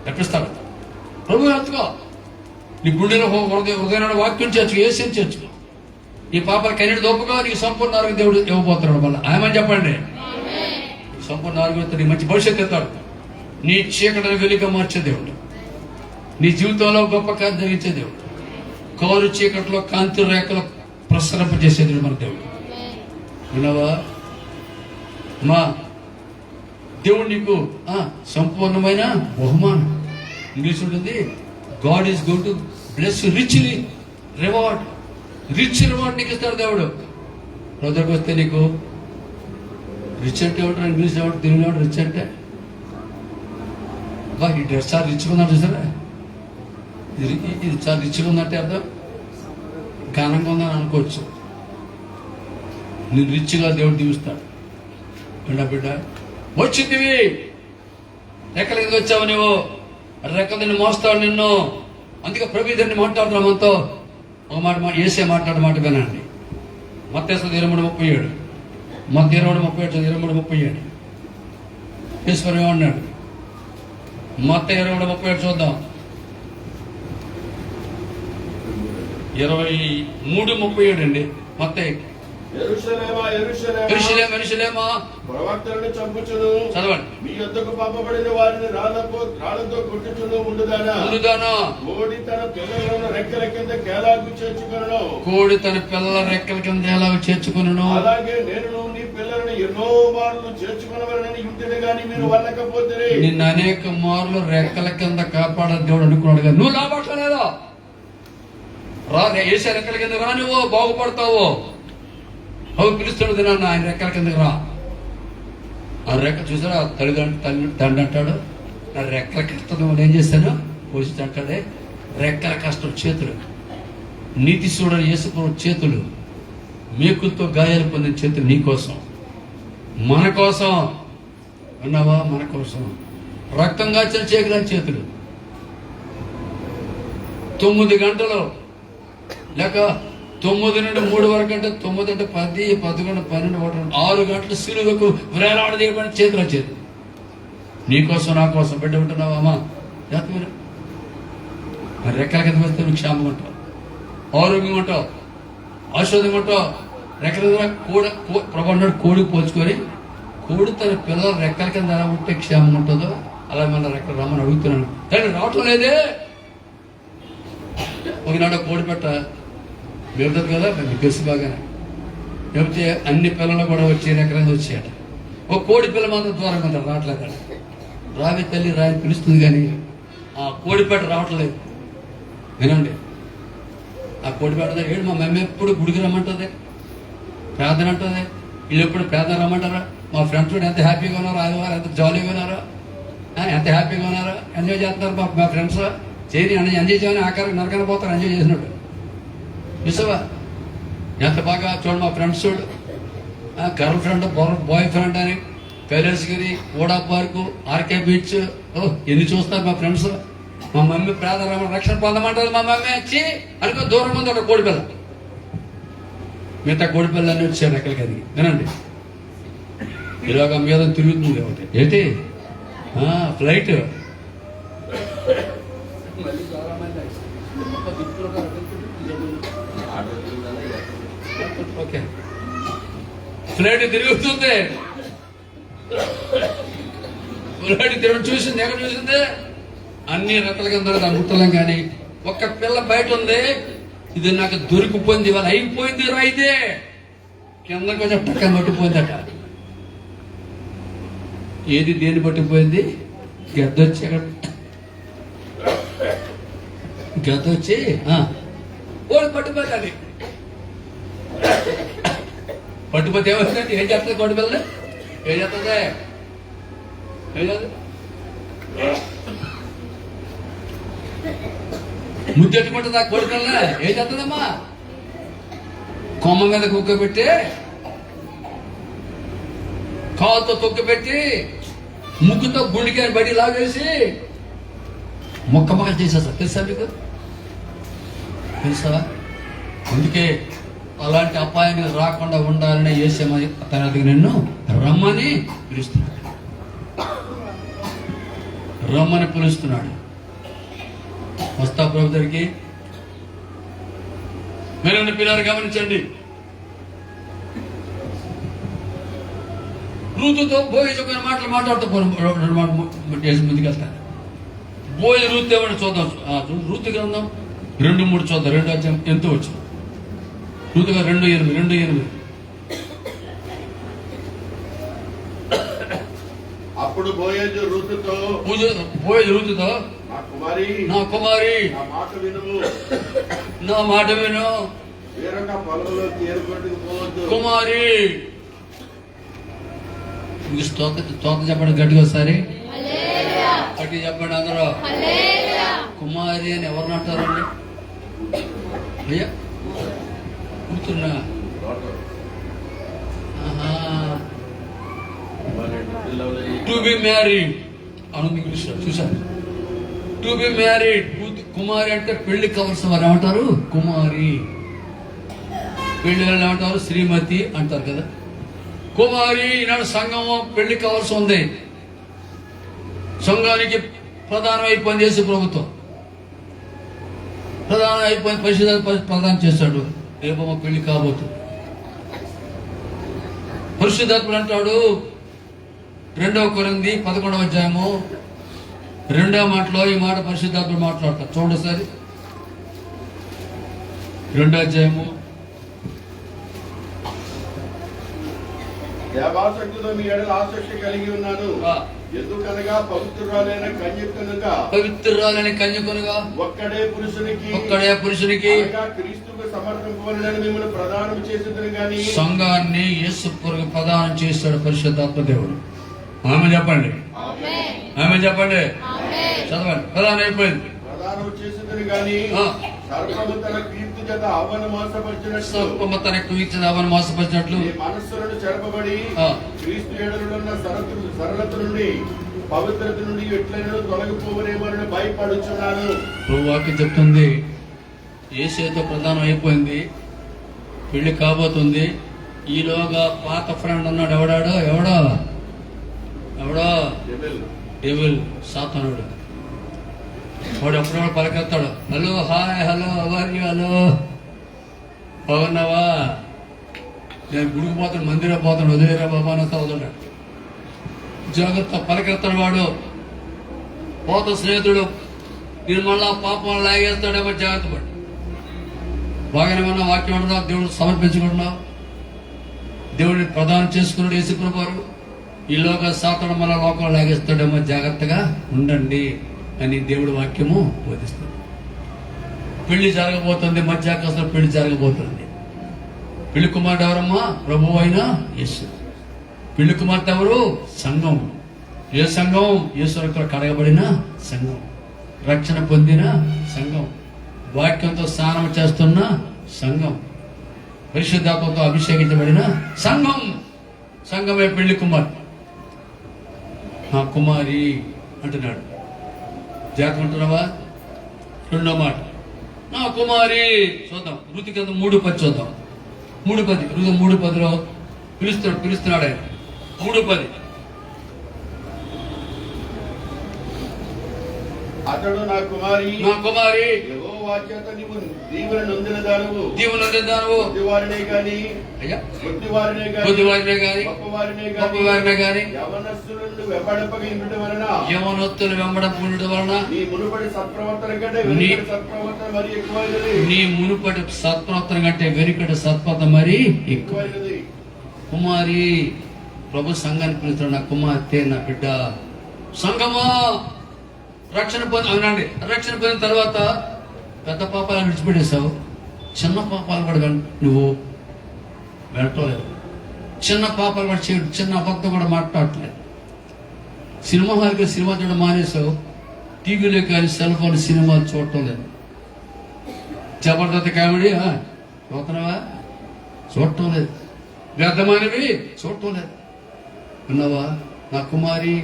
Speaker 1: రప్పిస్తాడు. ప్రభు హత్తుకో. నీ గుండెలో హృదయంలో వాక్యం చేర్చుకో, ఏసేం చేర్చుకో. ఈ పాప కన్నీడు దొప్పగా నీకు సంపూర్ణ ఆరోగ్యం దేవుడు ఇవ్వబోతున్నాడు. మళ్ళీ ఆయమని చెప్పండి. సంపూర్ణ ఆరోగ్యంతో నీ మంచి భవిష్యత్తు ఎత్తాడు. నీ చీకటిని వెలుగుగా మార్చే దేవుడు. నీ జీవితంలో గొప్ప కార్యం జరిగించే దేవుడు. కారు చీకట్లో కాంతి రేఖలు ప్రసరింపజేసే దేవుడు మన దేవుడు. వినవా మా దేవుడు నీకు సంపూర్ణమైన బహుమానం. ఇంగ్లీష్ ఉంటుంది, God is going to bless you richly reward. Rich reward నీకు ఇస్తాడు దేవుడు. రోజుకి వస్తే నీకు రిచ్ అంటే ఏమంటారు? ఇంగ్లీష్ ఏమంటారు? తెలుగులో ఏమంటారు? రిచ్ అంటే ఈ డ్రెస్ చాలా రిచ్గా ఉందంటే చూసారా? ఇది చాలా రిచ్గా ఉందంటే అర్థం ఘనంగా ఉందని అనుకోవచ్చు. నేను రిచ్గా దేవుడు దీవిస్తాడు. బిడ్డ వచ్చిందివి రెక్కల కింద వచ్చావు. నువ్వు రెక్కలు నిన్ను మోస్తాడు నిన్ను. అందుకే ప్రభు దాన్ని మాట్లాడుతున్నాం. మనతో ఒక మాట ఏసే మాట్లాడే మాట వినండి. మత్తయి 23:37. మత్తయి 23:37. ఈశ్వరం ఏమన్నాడు? మత్తయి 23:37 చూద్దాం. 23:37 అండి. మత్తయి. యెరూషలేమా
Speaker 2: ప్రవక్తలను చంపుచును,
Speaker 1: చదవండి.
Speaker 2: మీ యొద్దకు పంపబడిన వారిని రాళ్లతో కొట్టుచును ఉండుదానా. కోడి తన పిల్లలను రెక్కల కింద కేలాగు చేర్చుకొనును.
Speaker 1: కోడి తన పిల్లల రెక్కల కింద ఎలాగ చేర్చుకొనును.
Speaker 2: అలాగే నేను నీ పిల్లలను ఎన్నో మార్లు చేర్చుకున్నవారని ఇంటిని గాని మీరు వెళ్ళకపోతే
Speaker 1: నిన్ను అనేక మార్లు రెక్కల కింద కాపాడ దేవుడు అనుకున్నాడు కదా, నువ్వు లాభట్లేదా రా, ఏసే రెక్కల కింద రా, నువ్వు బాగుపడతావు. అవి పిలుస్తాడు తిన్నాను, ఆయన రెక్కల కిందకి రా. ఆ రెక్క చూసారా, తండ్రి అంటాడు, నా రెక్కల కష్టం నువ్వు ఏం చేశాను పోషించి అంటాడే. రెక్కల కష్టం చేతులు, నీతి చూడని యేసుప్రభు చేతులు, మేకులతో గాయాలు పొందిన చేతులు నీకోసం, మన కోసం అన్నావా, మన కోసం రక్తం కాచిన చేతులని చేతులు. 9 గంటలు లేక 9 నుండి 3 వరకు అంటే 9 అంటే 10, 11, 12, 6 గంటలు సిలువకు వేలాడదీయబడిన చేతులు వచ్చేది నీకోసం, నా కోసం. బిడ్డ ఉంటున్నావా అమ్మా, జాతీయ మరి రెక్కల కింద వస్తే నువ్వు క్షేమంగా ఉంటావు, ఆరోగ్యంగా ఉంటావు, ఔషధంగా ఉంటావు. రెక్కల దగ్గర ప్రభు అన్నాడు, కోడికి పోల్చుకొని కోడి తన పిల్లల రెక్కల కింద ఎలా ఉంటే క్షేమంగా ఉంటుందో అలా మన రెక్కలు రమ్మని అడుగుతున్నాను. కానీ రావటం లేదే. ఒకనాడు కోడి పెట్ట వెళ్తుంది కదా, మీకు తెలుసు బాగానే. లేకపోతే అన్ని పిల్లలు కూడా వచ్చి రెక్కల మీద వచ్చాయట. ఒక కోడి పిల్ల మాత్రం దూరంగా ఉంటారు, రావట్లేదు. రావి తల్లి రాయని పిలుస్తుంది కానీ ఆ కోడిపేట రావట్లేదు. వినండి, ఆ కోడిపేట ఏడు మా మమ్మీ ఎప్పుడు గుడికి రమ్మంటుంది, ప్రార్థన అంటుంది. వీళ్ళు ఎప్పుడు ప్రార్థన రమ్మంటారా? మా ఫ్రెండ్స్ కూడా ఎంత హ్యాపీగా ఉన్నారో, ఆదివారం ఎంత జాలీగా ఉన్నారో, ఎంత హ్యాపీగా ఉన్నారో, ఎంజాయ్ చేస్తున్నారు మా ఫ్రెండ్స్. చేయని ఎంజాయ్ చేయని ఆఖరికి నరకన పోతారు ఎంజాయ్ చేసినట్టు. చూసావా ఎంత బాగా చూడండి మా ఫ్రెండ్స్ చూడు, గర్ల్ ఫ్రెండ్, బాయ్ ఫ్రెండ్ అని కైలాసగిరి, ఓడా పార్కు, ఆర్కే బీచ్, ఎన్ని చూస్తారు మా ఫ్రెండ్స్. మా మమ్మీ ప్రార్థన రక్షణ పొందమంటారు. మా మమ్మీ వచ్చి అనుకో దూరం ఉంది ఒక కోడిపిల్ల, మిగతా కోడిపిల్ల అన్నీ వచ్చారు ఎక్కడికి. అది వినండి, ఇలాగ మీద తిరుగుతుంది ఒకటి ఏంటి ఫ్లైట్. ఓకే, ఫ్లైట్ తిరుగుతుంది. ఫ్లైట్ తిరగడం చూసింది, ఎక్కడ చూసింది? అన్ని రెక్కల కింద ముట్టలేం. కానీ ఒక్క పిల్ల బయట ఉంది, ఇది నాకు దొరికిపోయింది, ఇవాళ అయిపోయింది రా. ఇదే కింద కొంచెం టక్కన పట్టిపోయిందట. ఏది దేని పట్టిపోయింది? గద్దొచ్చి గద్దొచ్చి ఓడి పట్టిపోతుంది. పట్టిపోతే ఏమవుతుంది? ఏం చేస్తుంది కోడి పిల్లని? ఏం చేస్తుంది? ముద్దెట్టుకుంటుంది ఆ కోడి పిల్ల. ఏం చేస్తుందమ్మా? కొమ్మ మీద కుక్క పెట్టి, కాలుతో తొక్క పెట్టి, ముక్కుతో గుండెకాయ బడి లాగేసి మొక్క మొక్క చేసేస్తా. తెలుసా మీకు? తెలుసా? అందుకే అలాంటి అపాయాన్ని రాకుండా ఉండాలని యేసయ్య తన దగ్గర నిన్ను రమ్మని పిలుస్తున్నాడు. రమ్మని పిలుస్తున్నాడు. వస్తా ప్రభు దగ్గరికి. మీరు పిల్లలు గమనించండి. రూతుతో బోయజు కొన్ని మాటలు మాట్లాడుతూ ముందుకెళ్తాను. బోయజు రూతు ఏమన్నా చూద్దాం. రూతు గ్రంథం 2:3 చూద్దాం. 2 అధ్యాయం ఎంతో వచ్చింది. రూతుగా 2:8.
Speaker 2: అప్పుడు బోయజు రూతుతో నా కుమారి నా మాట విను, పొలంలోకి ఏర్పడుకోవద్దు కుమారి. స్తోత్రం చెప్పండి గట్టిగా ఒకసారి, గట్టిగా చెప్పండి అందరూ. కుమారి అని ఎవరిని అంటారండి? అయ్యా కూతురున్నా? టు బి మ్యారీడ్ అను ఇంగ్లీష్ చూసారు. To be married. కుమారి అంటే పెళ్లి కావాల్సిన వారు ఏమంటారు? కుమారి. పెళ్లి వాళ్ళు ఏమంటారు? శ్రీమతి అంటారు కదా. కుమారి. ఈనాడు సంఘము పెళ్లి కావాల్సి ఉంది. సంఘానికి ప్రధానం అయిపోయింది యేసు ప్రభుత్వం. ప్రధానం అయిపోయింది, పరిశుద్ధ ప్రదానం చేస్తాడు. రేపమ్మ పెళ్లి కాబోతుంది. పరిశుద్ధాత్ముడు అంటాడు 2 కొరింథీ 11వ అధ్యాయము 2వ మాటలో ఈ మాట పరిశుద్ధాత్ముడు మాట్లాడతాడు. చూడండి ఒకసారి. 2వ అధ్యాయము దేవాసక్తితో మీ ఎడల ఆసక్తి కలిగి ఉన్నాను. ఎందుకనగా పవిత్రురాలైన కన్యకనుగా ఒక్కడే పురుషునికి క్రీస్తుకు సమర్పింపబడినని మిమ్మల్ని ప్రదానం చేసేదని గాని
Speaker 1: సంఘాన్ని యేసుకు ప్రదానం చేశాడు పరిశుద్ధాత్మ దేవుడు. ఆమె చెప్పండి, ఆమె చెప్పండి, చదవండి. ప్రదానం అయిపోయింది.
Speaker 2: ప్రదానం చేసేదని గాని సర్పము తన కీర్తి చేత అవ్వను మోసపరిచినట్లు ఈ మనస్సులను చెరపబడి క్రీస్తు యేడలున్న సరళత నుండి పవిత్రత నుండి ఎట్లైనా తొలగిపోవనేమని భయపడుచున్నాను.
Speaker 1: వాక్యం చెప్తుంది, యేసుతో ప్రదానం అయిపోయింది, పెళ్లి కాబోతుంది. ఈలోగా పాత ఫ్రెండ్ ఉన్నాడు. ఎవడో డెవిల్, సాతానుడు. వాడు ఎప్పుడో పలకెత్తాడు, హలో, హాయ్, హలో, అవర్, హలో, బాగున్నావా, నేను గుడికి పోతాను, మందిరం పోతాను, వదిలేరా బాబా అని వదులున్నాడు. జాగ్రత్త, పలకెత్తాడు వాడు. పోత స్నేహితుడు నేను మళ్ళా పాపం లాగేస్తాడేమో, జాగ్రత్త పడు. బాగానే ఉన్నా, వాక్యం ఉండదా, దేవుడు సమర్పించుకుంటున్నావు, దేవుడిని ప్రదానం చేసుకున్నాడు యేసుప్రభువారు. ఈలోగా సాతాను మన లోకంలో లాగేస్తాడేమో, జాగ్రత్తగా ఉండండి అని దేవుడి వాక్యము బోధిస్తుంది. పెళ్లి జరగబోతుంది, మధ్యాకాశంలో పెళ్లి జరగబోతుంది. పెళ్లి కుమారుడు ఎవరమ్మా? ప్రభువు అయిన యేసు. పెళ్లి కుమార్తె ఎవరు? సంఘం. ఏ సంఘం? యేసు కడగబడిన సంఘం, రక్షణ పొందిన సంఘం, వాక్యంతో స్నానం చేస్తున్న సంఘం, పరిశుద్ధాత్మతో అభిషేకించబడిన సంఘం. సంఘమే పెళ్లి కుమార్తె. నా కుమారి అంటున్నాడు. జాగ్రత్త ఉంటున్నావా? రెండో మాట, నా కుమారి. చూద్దాం ఋతు కింద 3:10 చూద్దాం. 3:10 ఋతు 3:10లో పిలుస్తున్నాడు ఆయన. 3:10
Speaker 2: అతడు నా కుమారి యెహోవా చేత నీవు దీవెన నొందిన దానవు, కొద్దివారినే గాని గొప్పవారినే గాని యవనస్తులను వెంబడింపక ఉండటం వలన నీ మునుపటి సత్ప్రవర్తన కంటే వెనుకటి సత్ప్రవర్తన మరి ఎక్కువైనది. కుమారి, ప్రభు సంఘాన్ని పిలుస్తున్నాడు, నా కుమార్తె, నా బిడ్డ. సంఘమా, రక్షణ పొందిన తర్వాత పెద్ద పాపాలను విడిచిపెట్టేశావు, చిన్న పాపాలు కూడా నువ్వు వెళ్ళట్లేదు. చిన్న పాపాలు కూడా చేయడు, చిన్న అబద్ధం కూడా మాట్లాడట్లేదు. సినిమా హాల్కి సినిమా చూడడం మానేశావు, టీవీలో కానీ సెల్ ఫోన్ సినిమాలు చూడటం లేదు. జబర్దస్త్ కామెడీ చూస్తున్నావా? చూడటం లేదు. వ్యర్థమైనవి చూడటం లేదు. విన్నావా? నా కుమారి,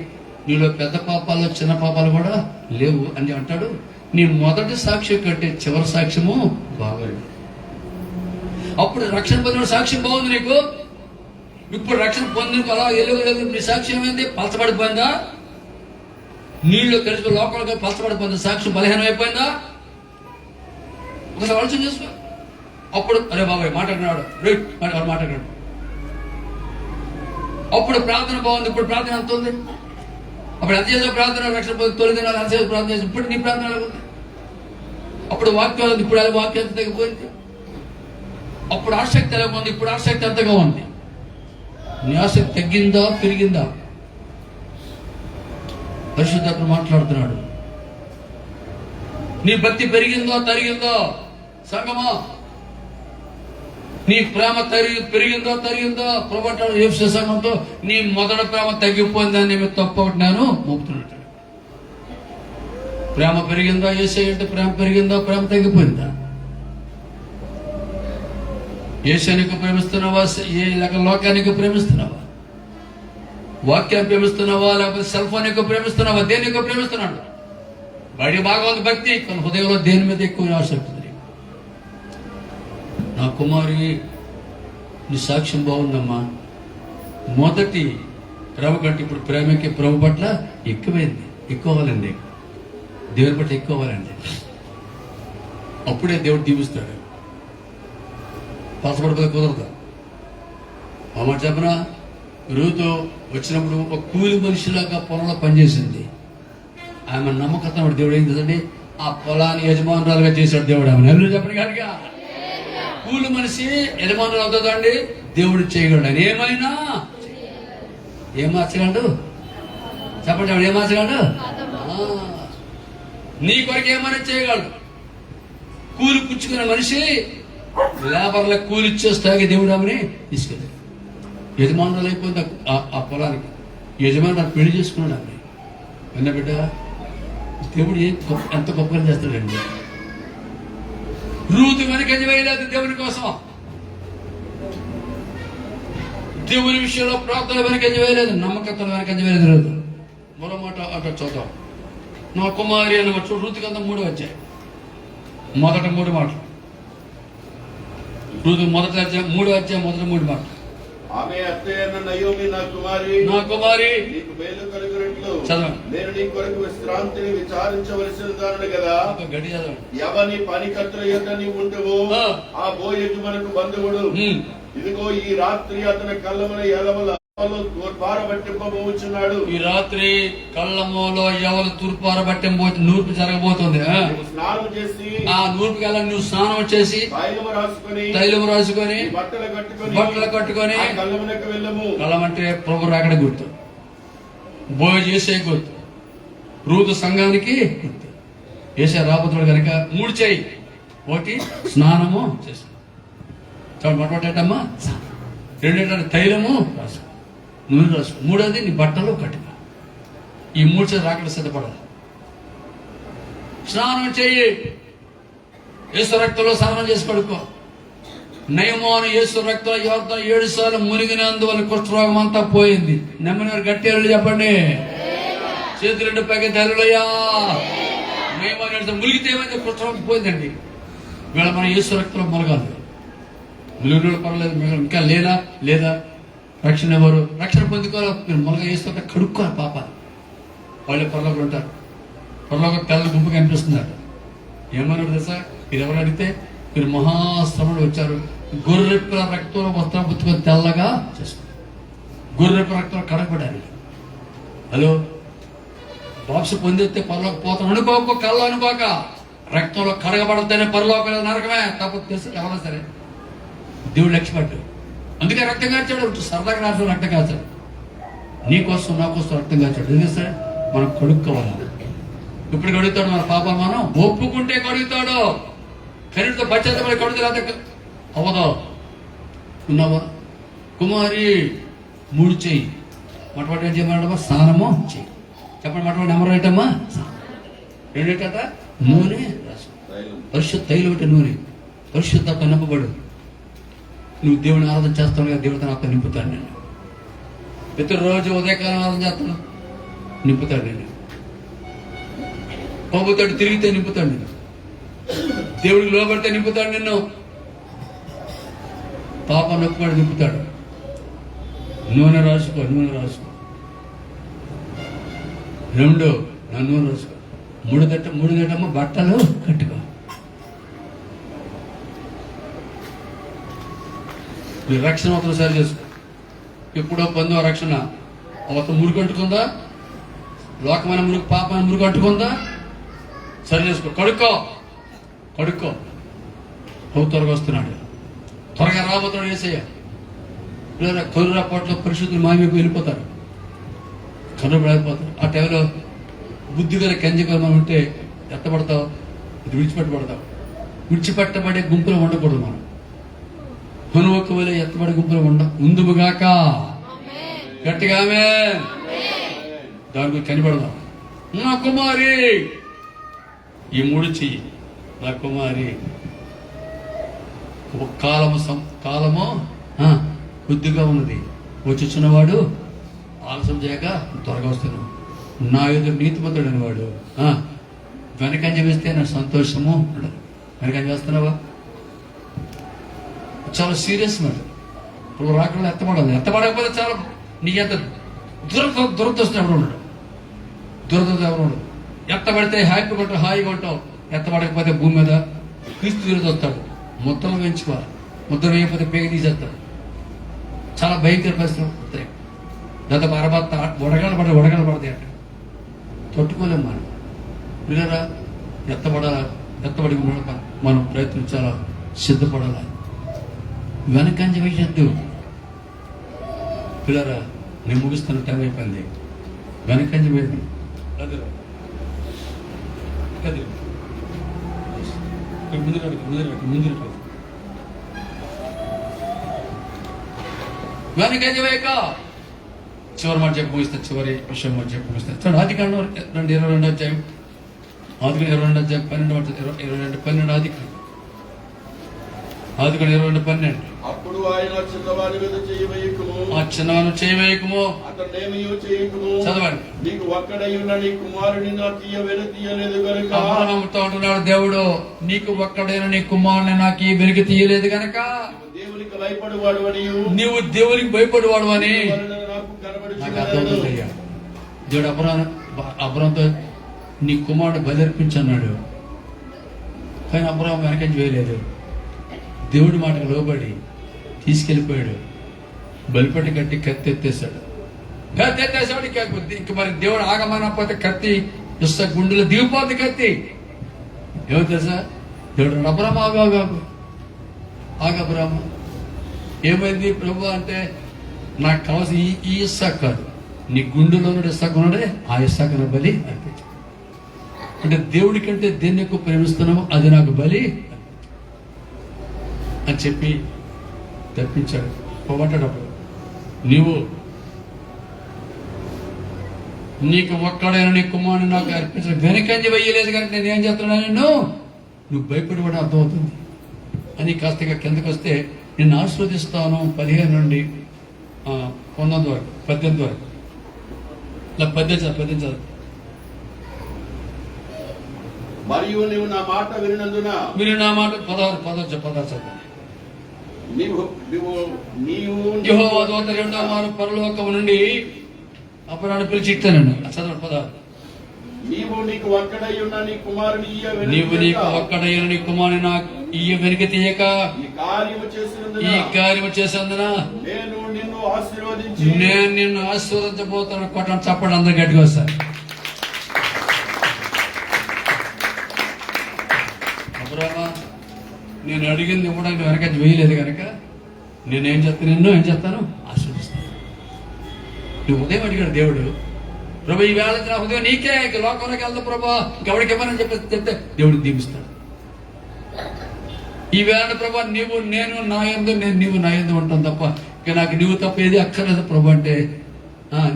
Speaker 2: నీలో పెద్ద పాపాలు చిన్న పాపాలు కూడా లేవు అని అంటాడు. నీ మొదటి సాక్ష్యం కంటే చివరి సాక్ష్యము బాగోలేదు. అప్పుడు రక్షణ పొందిన సాక్ష్యం బాగుంది నీకు. ఇప్పుడు రక్షణ పొందిన అలా ఎలుగు నీ సాక్ష్యం ఏంది? పలచబడిపోయిందా? నీళ్ళు కలిసి లోపలిగా పలచబడిపోయింది, సాక్ష్యం బలహీనం అయిపోయిందా? ఒకసారి ఆలోచన చేసుకో. అప్పుడు అరే బాబాయ్ మాట్లాడినాడు, మాట్లాడినాడు. అప్పుడు ప్రార్థన బాగుంది, ఇప్పుడు ప్రార్థన ఎంత ఉంది? అప్పుడు ఎంత చేసే ప్రార్థన, రక్షణ పొంది 9 దినాలు ఎంత చేసే ప్రార్థన చేసి, ఇప్పుడు నీ ప్రార్థన ఉంది. అప్పుడు వాక్యం ఉంది, ఇప్పుడు వాక్యం ఎంత తగ్గిపోయింది. అప్పుడు ఆసక్తి ఎలా ఉంది, ఇప్పుడు ఆసక్తి ఎంతగా ఉంది. నీ ఆసక్తి తగ్గిందా పెరిగిందా? పరిశుద్ధాత్మ మాట్లాడుతున్నాడు. నీ భక్తి పెరిగిందో తరిగిందో? సంగమా, నీ ప్రేమ పెరిగిందో తరిగిందో? ప్రభుత్వ యేసు సంఘంతో నీ మొదటి ప్రేమ తగ్గిపోయిందని తప్ప నేను మోపుతున్నట్టు. ప్రేమ పెరిగిందా? యేసయ్య అంటే ప్రేమ పెరిగిందా? ప్రేమ తగ్గిపోయిందా? యేసయ్యని ప్రేమిస్తున్నావా? లేక లోకానికి ప్రేమిస్తున్నావా? వాక్యాన్ని ప్రేమిస్తున్నావా? లేకపోతే సెల్ ఫోన్ ఎక్కువ ప్రేమిస్తున్నావా? దేని ఎక్కువ ప్రేమిస్తున్నాడు? బయట బాగా ఉంది భక్తి, కానీ హృదయంలో దేని మీద ఎక్కువ ఆసక్తి ఉంది. నా కుమారి, నీ సాక్ష్యం బాగుందమ్మా. మొదటి ప్రేమ కంటే ఇప్పుడు ప్రేమకి ప్రభు పట్ల ఎక్కువైంది. ఎక్కువవాలండి, దేవుని పట్ల ఎక్కువవాలండి. అప్పుడే దేవుడు దీవిస్తాడు. పసపడిపోతే కుదరదు. ఆ మాట చెప్పనా? రూతు వచ్చినప్పుడు ఒక కూలి మనిషిలాగా పొలంలో పనిచేసింది. ఆమె నమ్మకత్వం దేవుడు ఏం కదండి, ఆ పొలాన్ని యజమానురాలుగా చేశాడు దేవుడు. ఆమె ఎవరు చెప్పండి కనుక కూలి మనిషి యజమానులు అవుతుందండి, దేవుడు చేయగలడు. ఆయన ఏమైనా
Speaker 1: ఏం మార్చగలడు చెప్పండి, ఏం మార్చగలడు? నీ కొరకు ఏమైనా చేయగలడు. కూలి పుచ్చుకున్న మనిషి లేబర్ల కూలి ఇచ్చేస్తాగి దేవుడు ఆమెని తీసుకెళ్ళాడు. యజమానులు అయిపోయింది ఆ పొలానికి. యజమాని నాకు పెళ్లి చేసుకున్నాడు ఆమె. విన్న బిడ్డ, దేవుడు ఎంత గొప్పగా చేస్తాడండి. రూతు వెనకంజ వేయలేదు దేవుని కోసం. దేవుని విషయంలో ప్రార్థన వెనకంజ వేయలేదు, నమ్మకత్వం వెనకంజ వేయలేదు. రోజు మరో మాట అక్కడ చూద్దాం. నా కుమారి అన్న మాట రూతుకి అంతా 3 వచ్చాయి. మొదట 3 మాటలు. రూతు మొదటి అధ్యాయం 3వ అధ్యాయం మొదటి 3 మాటలు.
Speaker 2: ఆమె అత్తయ్యన్న నయోమి, నా కుమారి నీకు మేలు కలుగునట్లు నేను నీ కొరకు విశ్రాంతిని విచారించవలసిన దానిని కదా.
Speaker 1: గడి చదవండి.
Speaker 2: ఎవని పనికత్తుల యొద్ద నీవు ఉంటవో ఆ బోయజమానుకు బంధువుడు ఇదిగో ఈ రాత్రి అతని కళ్ళమున ఎలవల తూర్పారబట్టింపబోచున్నాడు. ఈ రాత్రి కళ్ళములో ఎవరు తూర్పారబట్టింపబోతు నూర్పు జరగబోతుంది. స్నానం చేసి ఆ నూర్పు కల్లా నువ్వు స్నానం చేసి తైలము రాసుకొని బట్టలు కట్టుకొని కళ్ళమునకు వెళ్ళము. కళ్ళమంటే ప్రభు రాకడ గుర్తు, బోయ చేసే గుర్తు, రూతు సంఘానికి గుర్తు. వేసే రాబోతుడు కనుక 3 చేయి. 1 స్నానము చేసి మొట్టమొదటమ్మా 2 తైలము రాసు, నూనె రాసు. 3వది నీ బట్టలు కట్టుకో. ఈ 3 చేతి రాకడ సిద్ధపడాలి. స్నానం చెయ్యి. యేసు రక్తంలో స్నానం చేసి పడుకో. నయమాను యేసు రక్తంలో 7 సార్లు మునిగినందువల్ల కుష్ఠరోగం అంతా పోయింది. నెమ్మది గట్టి అల్లు చెప్పండి. చేతులు 2 పైకి తెరలయ్యా. నయమాను మునిగితే ఏమైతే కుష్ఠరోగం పోయిందండి. వీళ్ళ మన యేసు రక్తంలో మునగాలి. ములుగురు పర్లేదు, ఇంకా లేదా రక్షణ ఎవరు రక్షణ పొందుకోవాలి. మీరు మొలగా వేస్తుంటే కడుక్కోవాలి పాప. వాళ్ళే పొరలోకి ఉంటారు. పొరలోకి తెల్ల గుంపు కనిపిస్తున్నారు. ఏమన్నాడు తెలుసా? మీరు ఎవరు అడిగితే మీరు మహాశ్రమలు వచ్చారు, గొర్రెపిల్ల రక్తంలో వస్త్రం పుచ్చుకొని తెల్లగా చేసుకున్నారు. గొర్రెపిల్ల రక్తంలో కడగబడాలి. హలో, బాప్స్ పొందితే పొరలోకి పోతాను అనుకోక, కళ్ళ అనుకోక. రక్తంలో కడగబడితేనే పరలోక నరకమే. తప్పదు తెలుసు ఎవరైనా సరే. దేవుడు లక్ష్యపడ్డు. అందుకే రక్తం కాల్చాడు. సరదాగా రాష్ట్రం రక్తం కాల్చాడు. నీ కోసం నా కోసం రక్తం కాల్చాడు. ఎందుకు సార్? మనం కడుక్కోవాలి. ఇప్పుడు కడుగుతాడు మన పాపాలు. మనం ఒప్పుకుంటే కడుగుతాడు. కనీటితో పశ్చాత్తపడి కడుగుతా అవ్వదు. ఉన్నావా కుమారి? 3 చెయ్యి. మొట్టమొదటి ఏం చేయమంటామా? స్నానము చెయ్యి. చెప్పండి. మొట్టమొదటి నెంబర్ ఏంటమ్మా? 2 ఏంటట? నూనె రాసు. పరిశుద్ధ తైలం అంటే నూనె. పరిశుద్ధ నింపబడు. నువ్వు దేవుని ఆరాధన చేస్తావు కదా, దేవుడితో నాతో నింపుతాడు. నేను ప్రతిరోజు ఉదయకాలం ఆరాధన చేస్తాను, నింపుతాడు. నేను పోతాడు, తిరిగితే నింపుతాడు. నేను దేవుడికి లోపడితే నింపుతాడు. నిన్ను పాప నొప్పుకొని నింపుతాడు. నూనె రాసుకో. 2 నా నూనె రాసుకో. 3 గంటమ్మ బట్టలు కట్టుకో. మీరు రక్షణ అవతల సరి చేసుకో. ఎప్పుడో పొందో రక్షణ అవతల మురుగు అంటుకుందా? లోకమైన మురుగు, పాపమైన మురుగు అంటుకుందా? సరి చేసుకో. కడుక్కో. త్వరగా వస్తున్నాడు. త్వరగా రాబోతున్నాడు యేసయ్య. కొర్ర పొట్లో పరిశుద్ధులు మాయమైపు వెళ్ళిపోతారు. కనుబడిపోతారు. ఆ టైంలో బుద్ధి గల కంజగా మనం ఉంటే ఎత్తపడతావు, ఇది విడిచిపెట్టబడతావు. విడిచిపెట్టబడే గుంపులో ఉండకూడదు. మనం కొనువకు వలె ఎత్తబడి గుంపులో ఉందుముగాక. గట్టిగా దానికి కనిపడదాం. నా కుమారి ఈ 3 చెయ్యి. నా కుమారి కాలము బుద్ధిగా ఉన్నది. వచ్చినవాడు ఆలస్యం చేయక త్వరగా వస్తున్నాడు. నా ఎదురు నీతిమంతుడు అనేవాడు వెనకంజ వేస్తే నా సంతోషము ఉండదు. వెనకంజ వేస్తున్నావా? చాలా సీరియస్ మాట. ఇప్పుడు రాకుండా ఎత్తపడకపోతే చాలా నీకెంత దురదృష్టం ఎవరు ఉండడు. ఎత్తబడితే హాయిగా ఉంటావు. ఎత్తబడకపోతే భూమి మీద క్రీస్తు విరుద్ధ వస్తాడు. ముద్దలు వేయించుకోవాలి. ముద్దలు వేయకపోతే పేగ తీసేస్తాడు. చాలా భయంకర పరిస్థితులు వస్తాయి. దాంతో మరబత్త వడగలు పడతాయి అంట. తట్టుకోలేము మనం. పిల్లరా, ఎత్తబడి మనం ప్రయత్నించాలా, సిద్ధపడాలా. వెనకంజ వేయద్దు పిల్లరా.
Speaker 1: నేను ముగిస్తున్న టైం అయిపోయింది. వెనకంజ వేది వెనకంజ వేయక చివరి మాట చెప్పి ముగిస్తా. చివరి విషయం మాట చెప్పి ముగిస్తా. చూడండి ఆదికాండం 22 అధ్యాయం, ఆదికాండం 22 అధ్యాయం 12 ఆదికాండం 22:12.
Speaker 2: అప్పుడు ఆయన చిన్నవాని మీద చేయవేయకుము,
Speaker 1: ఆ చిన్నవాను చేయవేయకుము,
Speaker 2: అతన్నేమీ చేయకుము,
Speaker 1: చదవండి.
Speaker 2: నీకు ఒక్కడై ఉన్న నీ కుమారుని నాకు తీయలేదు గనుక.
Speaker 1: అబ్రహాముతో అంటున్నాడు దేవుడు, నీకు ఒక్కడైన నీ కుమారుని నాకు వెలికి తీయలేదు గనక
Speaker 2: దేవునికి భయపడువాడు అని,
Speaker 1: నీవు దేవునికి భయపడువాడు అని
Speaker 2: నాకు
Speaker 1: నాకు అర్థమవుతుందయ్యా. దేవుడు అబ్రహాంతో నీ కుమారుడు బలిర్పించన్నాడు, కానీ అబ్రహాం వెనకంచి వేయలేదు. దేవుడి మాటకు లోబడి తీసుకెళ్ళిపోయాడు. బలిపట్టి కట్టి కత్తి ఎత్తేసాడు. ఇంక మరి దేవుడు ఆగమనకపోతే కత్తి ఇస్తా గుండెలో దిగిపోద్ది కత్తి. ఏమో తెలుసా, దేవుడు అబ్రహాం ఆగబ్రహ్మ ఏమైంది ప్రభు అంటే, నాకు కావాల్సిన ఈ ఇస్సాకు కాదు, నీ గుండెలో ఇస్సాకు ఉన్నాడే ఆ ఇస్సాకును బలి అర్పించు. అంటే దేవుడి కంటే దేన్ని ఎక్కువ ప్రేమిస్తున్నామో అది నాకు బలి అని చెప్పి తప్పించాడు. పోగొట్టేటప్పుడు నీకు ఒక్కడైనా నీ కుమారుని నాకు అర్పించడం వెనకంజ వెయ్యలేదు కనుక నేను ఏం చేస్తున్నాను, నువ్వు భయపడిపడి అర్థమవుతుంది అని కాస్త కిందకు వస్తే నిన్ను ఆస్వాదిస్తాను. 15 నుండి 19 వరకు 18 వరకు ఇలా 18 చదువు.
Speaker 2: మరియు నీవు నా మాట వినినందున,
Speaker 1: మీరు నా మాట 16 చదువు. యెహోవా దూత రెండో మారు పరలోకము నుండి అపరాన్ని పిలిచి ఇట్టానండి. చదవండి 16.
Speaker 2: నీవు నీకు ఒక్కడై ఉన్న నీ కుమారుని నాకు ఇయ్య వెనుక తీయక ఈ కార్యము చేసినందున నేను నిన్ను ఆశీర్వదించబోతాను. కొట్టడం చప్పడం అందరు గట్టిగా వస్తారు. అబ్రహామా, నేను అడిగింది ఇవ్వడానికి వెనకంజ వేయలేదు కనుక నేనేం చేస్తాను, ఏం చేస్తాను, ఆశీర్వదిస్తాను. నువ్వు ఉదయం అడిగాడు దేవుడు, ప్రభు ఈ వేళ నా ఉదయం నీకే లోకంలోకి వెళ్తా ప్రభా, ఇంకెవడికి ఇవ్వనని చెప్తే దేవుడికి దీపిస్తాడు. ఈ వేళ ప్రభా నేను నా యందు నీవు నా యందు ఉంటాను తప్ప ఇక నాకు నీవు తప్ప ఏది అక్కర్లేదు ప్రభు అంటే,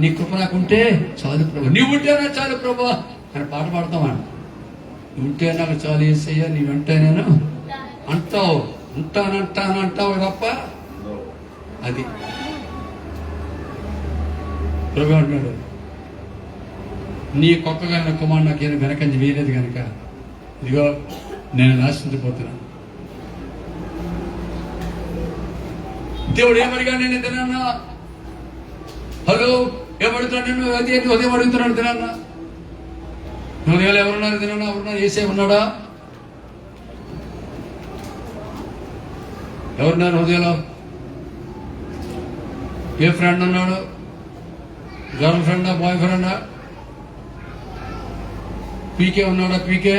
Speaker 2: నీ కృప నాకుంటే చాలు ప్రభు, నీవు ఉంటేనా చాలు ప్రభా అని పాట పాడతామా. ఉంటే నాకు చాలు యేసయ్యా, నీవంటే నేను అంటావు, అంటావు తప్ప అది ప్రభు అంటున్నాడు, నీ కొత్తగా కుమారుడు నాకేం వెనకంజ వేయలేదు కనుక ఇదిగో నేను నాశించిపోతున్నాను. దేవుడు ఏమడిగాడు, నేను తినన్నా, హలో ఏమడుగుతున్నాడు, నేను అది ఉదయం అడుగుతున్నాడు తినన్నా. ఉదయాలు ఎవరున్నారు తినన్నా, ఎవరున్నారు, ఏసే ఉన్నాడా, ఎవరున్నారు హృదయంలో, ఏ ఫ్రెండ్ ఉన్నాడు, గర్ల్ ఫ్రెండా, బాయ్ ఫ్రెండా, పీకే ఉన్నాడా, పీకే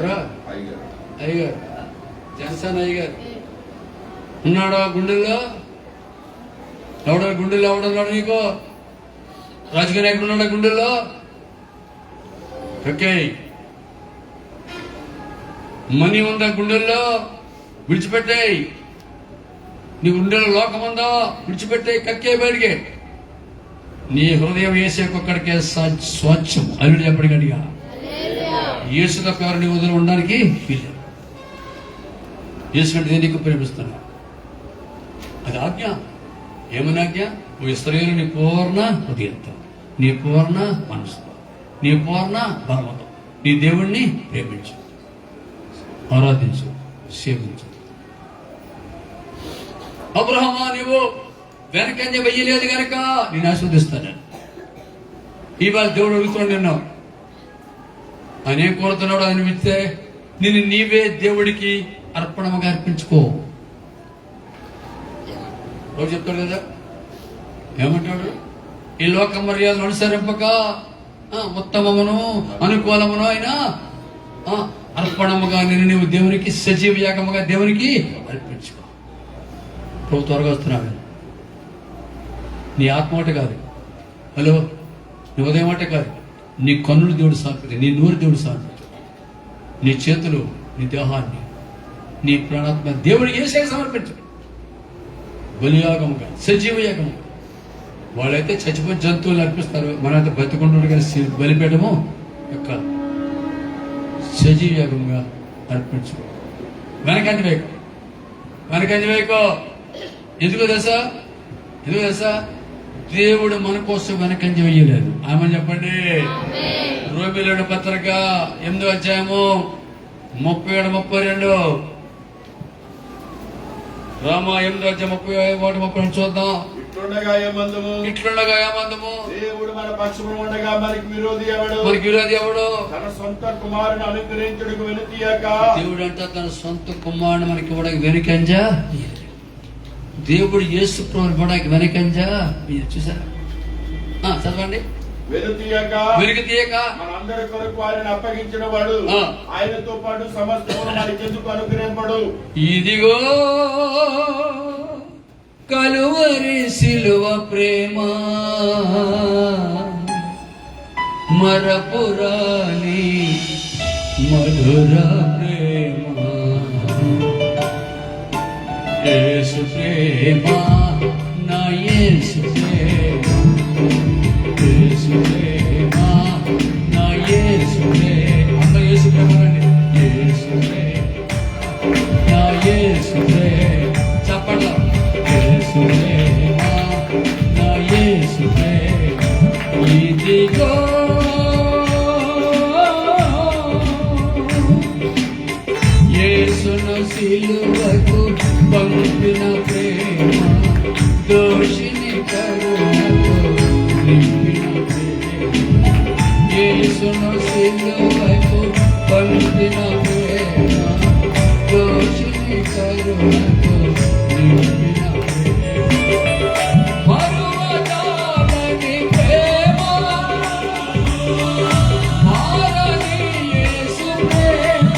Speaker 2: ఎవరు, అయ్యగారు, జనసేన అయ్యగారు ఉన్నాడా గుండెల్లో, గుండెల్లో ఎవడన్నాడు నీకు, రాజకీయ నాయకుడు ఉన్నాడా గుండెల్లో, ఓకే, మనీ ఉందా గుండెల్లో, విడిచిపెట్టాయి. నీ గుండెల్లో లోకం ఉందా, విడిచిపెట్టాయి, కక్కే బయటికి. నీ హృదయం వేసేకొక్కడికే స్వచ్ఛం అల్లుడు ఎప్పటికడిగా యేసు తప్ప నీ వదిలి ఉండడానికి వీలు. యేసు కంటే దేనికి ప్రేమిస్తున్నా, అది ఆజ్ఞ. ఏమని ఆజ్ఞ, ఓ ఇశ్రాయేలు నీ పూర్ణ హృదయంతో, నీ పూర్ణ మనసుతో, నీ పూర్ణ బలముతో నీ దేవుణ్ణి ప్రేమించు, ఆరాధించు, సేవించు. అబ్రహామా, నీవు వెనకంజ వెయ్యలేదు కనుక నేను ఆస్వాదిస్తాను. ఇవాళ దేవుడు అడుగుతున్నాడు నిన్ను, ఆయన ఏం కోరుతున్నాడు, ఆయన ఇస్తే నేను నీవే దేవుడికి అర్పణముగా అర్పించుకో. రోజు చెప్తాడు కదా, ఏమంటాడు, ఈ లోక మర్యాదలు అనుసరింపక ఉత్తమమును అనుకూలమును అయినా అర్పణముగా నేను నీవు దేవునికి సజీవ యాగముగా దేవునికి అర్పించుకో.
Speaker 1: ప్రభు త్వరగా వస్తున్నాడు. నీ ఆత్మ ఒకటే కాదు, హలో, నీ ఉదయం ఒకటే కాదు, నీ కన్నులు దేవుడు సాకుతాయి, నీ నోరు దేవుడు సాకుతాయి, నీ చేతులు, నీ దేహాన్ని, నీ ప్రాణాత్మ దేవుడు యేసుకే సమర్పించు. బలియాగముగా, సజీవయాగముగా. వాళ్ళైతే చచ్చిపోయిన జంతువులు అర్పిస్తారు, మనైతే బతికుంటుండగా బలిపీఠము యొక్క సజీవయాగంగా అర్పించు. వెనకంజ వేయకు, వెనకంజ వేయకు. ఎందుకో తెలుసా, దేవుడు మన కోసం వెనకంజ వేయలేదు. ఆమె చెప్పండి. రోమిలోని పత్రిక 8వ అధ్యాయము 37-32. రామ 8వ అధ్యాయం 31-32 చూద్దాం. ఇట్లుండగా ఏమందుము, దేవుడు మన పక్షమున ఉండగా మనకి విరోధి ఎవడు? తన సొంత కుమారుని అనుగ్రహించుటకు వెనుతీయక. దేవుడు అంటే తన సొంత కుమారుని మనకి ఇవ్వడానికి వెనుకంజా. దేవుడు యేసు ప్రభువుని ఇవ్వడానికి వెనుకంజా. చూసారా? చదవండి. వెనుకతీయక మనందరి కొరకు ఆయన అప్పగించిన వాడు, ఆయనతో పాటు సమస్తమును మనకెందుకు అనుగ్రహింపడు? ఇదిగో కలువరి సిలువ ప్రేమ, మరపురాని మధుర ప్రేమ, యేసు ప్రేమ, నా యేసు ప్రేమ, యేసు ప్రేమ, నా యేసు ప్రేమ. అంత యేసు ప్రేమ అండి. యేసు ప్రేమ, నా యేసు ప్రేమ. చెప్పండి. యేసు ప్రేమ, నా యేసు ప్రేమ, ఇదిగో యేసును సిలువకు పంపిన ప్రేమ, దోషిని కరుణతో నింపిన ప్రేమ. యేసును సిలువకు పంపిన ప్రేమ, దోషిని కరుణతో నింపిన ప్రేమ. మరువజాలని ప్రేమ, మారని యేసు ప్రేమ.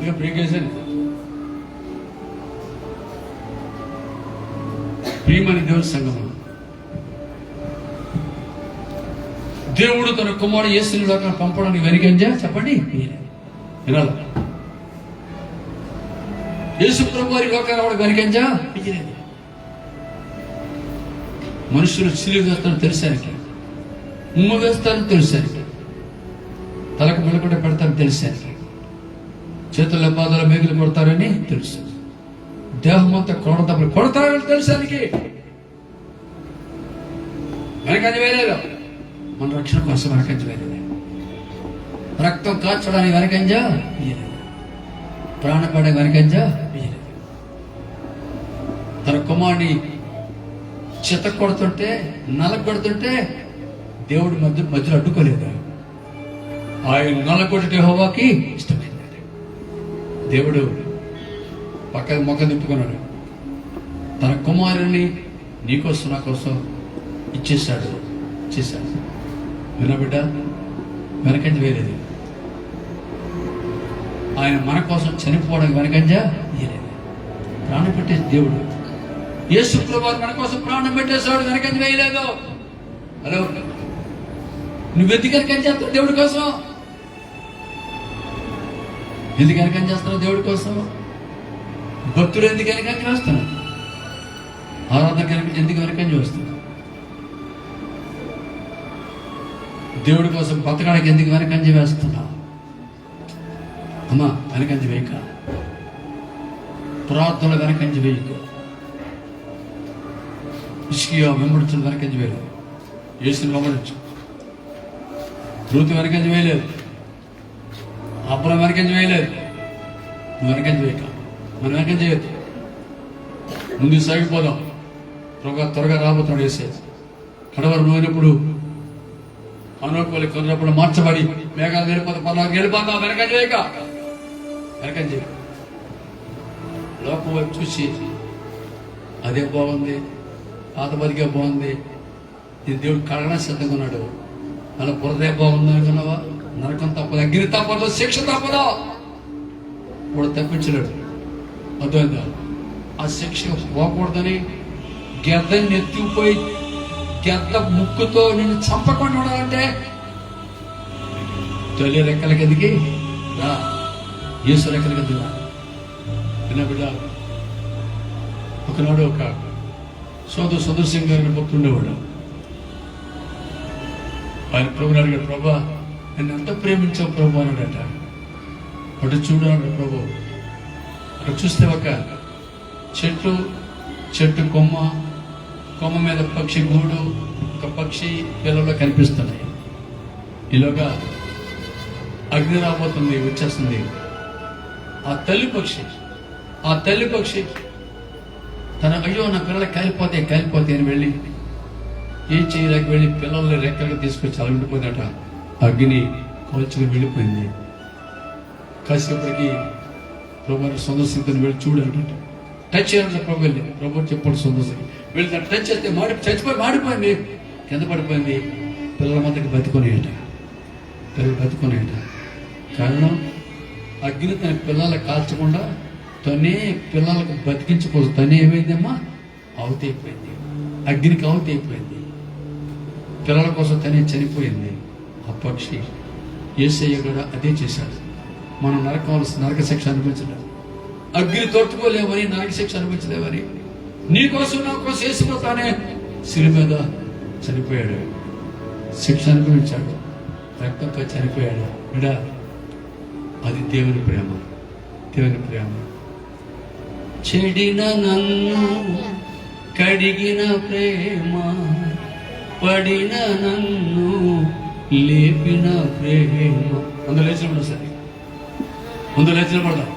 Speaker 1: అందుకే బ్రేక్ వేసాను. ప్రియమైన దేవుని సంగమం, దేవుడు తన కుమారుడు యేసుని లోకాన్ని పంపడానికి వెనుకంజా చెప్పండి వినాలి. యేసు ప్రభు వారి లోకాన్ని రావడం వెనుకంజా విజయలేదు. మనుషులు సిలువ వేస్తారని తెలిసానికి, ఉమ్మ వేస్తారని తెలిసానికి, తలకు మెలకుంట పెడతారని తెలిసానికి, చేతుల పాదాల మేకులు కొడతారని తెలుసు, దేహం అంతా కొడతారని తెలిసానికి వెనకంజ వేయలేదు. మన రక్షణ కోసం వెనకంజ వేయలేదు. రక్తం కాల్చడానికి వెనకంజ వేయలేదు. ప్రాణపడే వెనకంజ వేయలేదు. తన కుమారుని చెత్త కొడుతుంటే, నలగొడుతుంటే దేవుడు మధ్యలో అడ్డుకోలేదు. ఆయన నలగొట్టి యెహోవాకి ఇష్టమైంది. దేవుడు పక్కన మొక్క తిప్పుకున్నాడు. తన కుమారుని నీకోసం నా కోసం ఇచ్చేశాడు. వినబిడ్డ, వెనకంజ వేయలేదు. ఆయన మన కోసం చనిపోవడానికి వెనకంజ వేయలేదు. ప్రాణం పెట్టే దేవుడు యేసు ప్రభువు మన కోసం ప్రాణం పెట్టేశాడు. వెనకంజ వేయలేదు. హలో, నువ్వు ఎందుకు వెనకంజ చేస్తావు దేవుడి కోసం? ఎందుకు వెనకంజ చేస్తావు దేవుడి కోసం? భక్తులు ఎందుకు వెనకంజ వేస్తున్నావు? ఆరాధన ఎందుకు వెనకంజ వస్తున్నావు? దేవుడి కోసం బతకడానికి ఎందుకు వెనకంజ వేస్తున్నావు? అమ్మా, వెనకంజ వేయక. ప్రార్థనలు వెనకంజ వేయకు. ఇష్కియా వెంబడించిన వెనకంజ వేయలేదు. యేసుని వెంబడించు. రూతు వెనకంజ వేయలేదు. అబ్రహాము వెనకంజ వేయలేదు. నువ్వు వెనకంజ వేయక. మనం వెనకంజ చేయొద్దు. ముందుకు సాగిపోదాం. త్వరగా రాబోతున్నాడు యేసు. కడవరు నోయినప్పుడు అనుకోవాలి కొన్నప్పుడు మార్చబడి మేఘాలు వెళ్ళిపోతా పర్వాలేదు వెళ్ళిపోతాం. వెనకంజ వేయక. వెనకంజ లోకం వైపు చూసి అదే బాగుంది, పాత బతికే బాగుంది, ఇది దేవుడు కడగడానికి సిద్ధంగా ఉన్నాడు, అలా బురదే బాగుంది అనుకున్నావా? నరకం తప్పదు, అగ్ని తప్పదు, శిక్ష తప్పదు. వాడు తప్పించలేడు. అర్థమైందా? ఆ శిక్ష పోకూడదని గెద్దని ఎత్తుకుపోయి గెద్ద ముక్కుతో నిన్ను చంపకుండా ఉండాలంటే తొలి రెక్కల కిందకి రా, యేసు రెక్కల కిందకి రా. విన్న బిడ్డ, ఒకనాడు ఒక సుదర్ సింగ్ గారిని భక్తుండేవాడు. ఆయన ప్రభు అడిగాడు, ప్రభా నేను ఎంత ప్రేమించావు ప్రభు అన్నాడట. అటు చూడాడు ప్రభు. అక్కడ చూస్తే ఒక చెట్టు కొమ్మ మీద పక్షి గూడు, ఒక పక్షి పిల్లల్లో కనిపిస్తున్నాయి. ఈలోగా అగ్ని రాబోతుంది, వచ్చేస్తుంది. ఆ తల్లి పక్షి తన అయ్యో నా పిల్లలు కాలిపోతే అని వెళ్ళి ఏం చేయలేక వెళ్ళి పిల్లల్ని రెక్కలు తీసుకొచ్చి అలా ఉండిపోయిందట. అగ్ని కాల్చుకుని వెళ్ళిపోయింది. కాసేపటికి ప్రభు సందర్శించుకుని వెళ్ళి చూడండి, టచ్ చేయాలంటే ప్రభు వెళ్ళి ప్రభు చెప్పాడు సందర్శించి వెళ్ళి టచ్ చేస్తే మాడిపోయింది, కింద పడిపోయింది. పిల్లల మధ్యకి బతుకునేట. కారణం అగ్ని తన పిల్లలు కాల్చకుండా తనే పిల్లలకు బతికించుకోవచ్చు. తనే ఏమైందమ్మా? ఆవుతి అయిపోయింది. అగ్నికి ఆవుతి అయిపోయింది. పిల్లల కోసం తనే చనిపోయింది. ఆ పక్షి యేసయ్య కూడా అదే చేశాడు. మనం నరక శిక్ష అనుభవించలేదు, అగ్ని తోట్టుకోలేమని, నరక శిక్ష అనుభవించలేమని నీకోసం నా కోసం యేసుతానే శిలువ మీద చనిపోయాడు. శిక్ష అనుభవించాడు, రక్తంతో చనిపోయాడు. బిడ్డ, అది దేవుని ప్రేమ. చెడిన నన్ను కడిగిన ప్రేమ, పడిన నన్ను లేపిన ప్రేమ. ముందు లేచిన సరే, ముందు లేచిన పడదాం.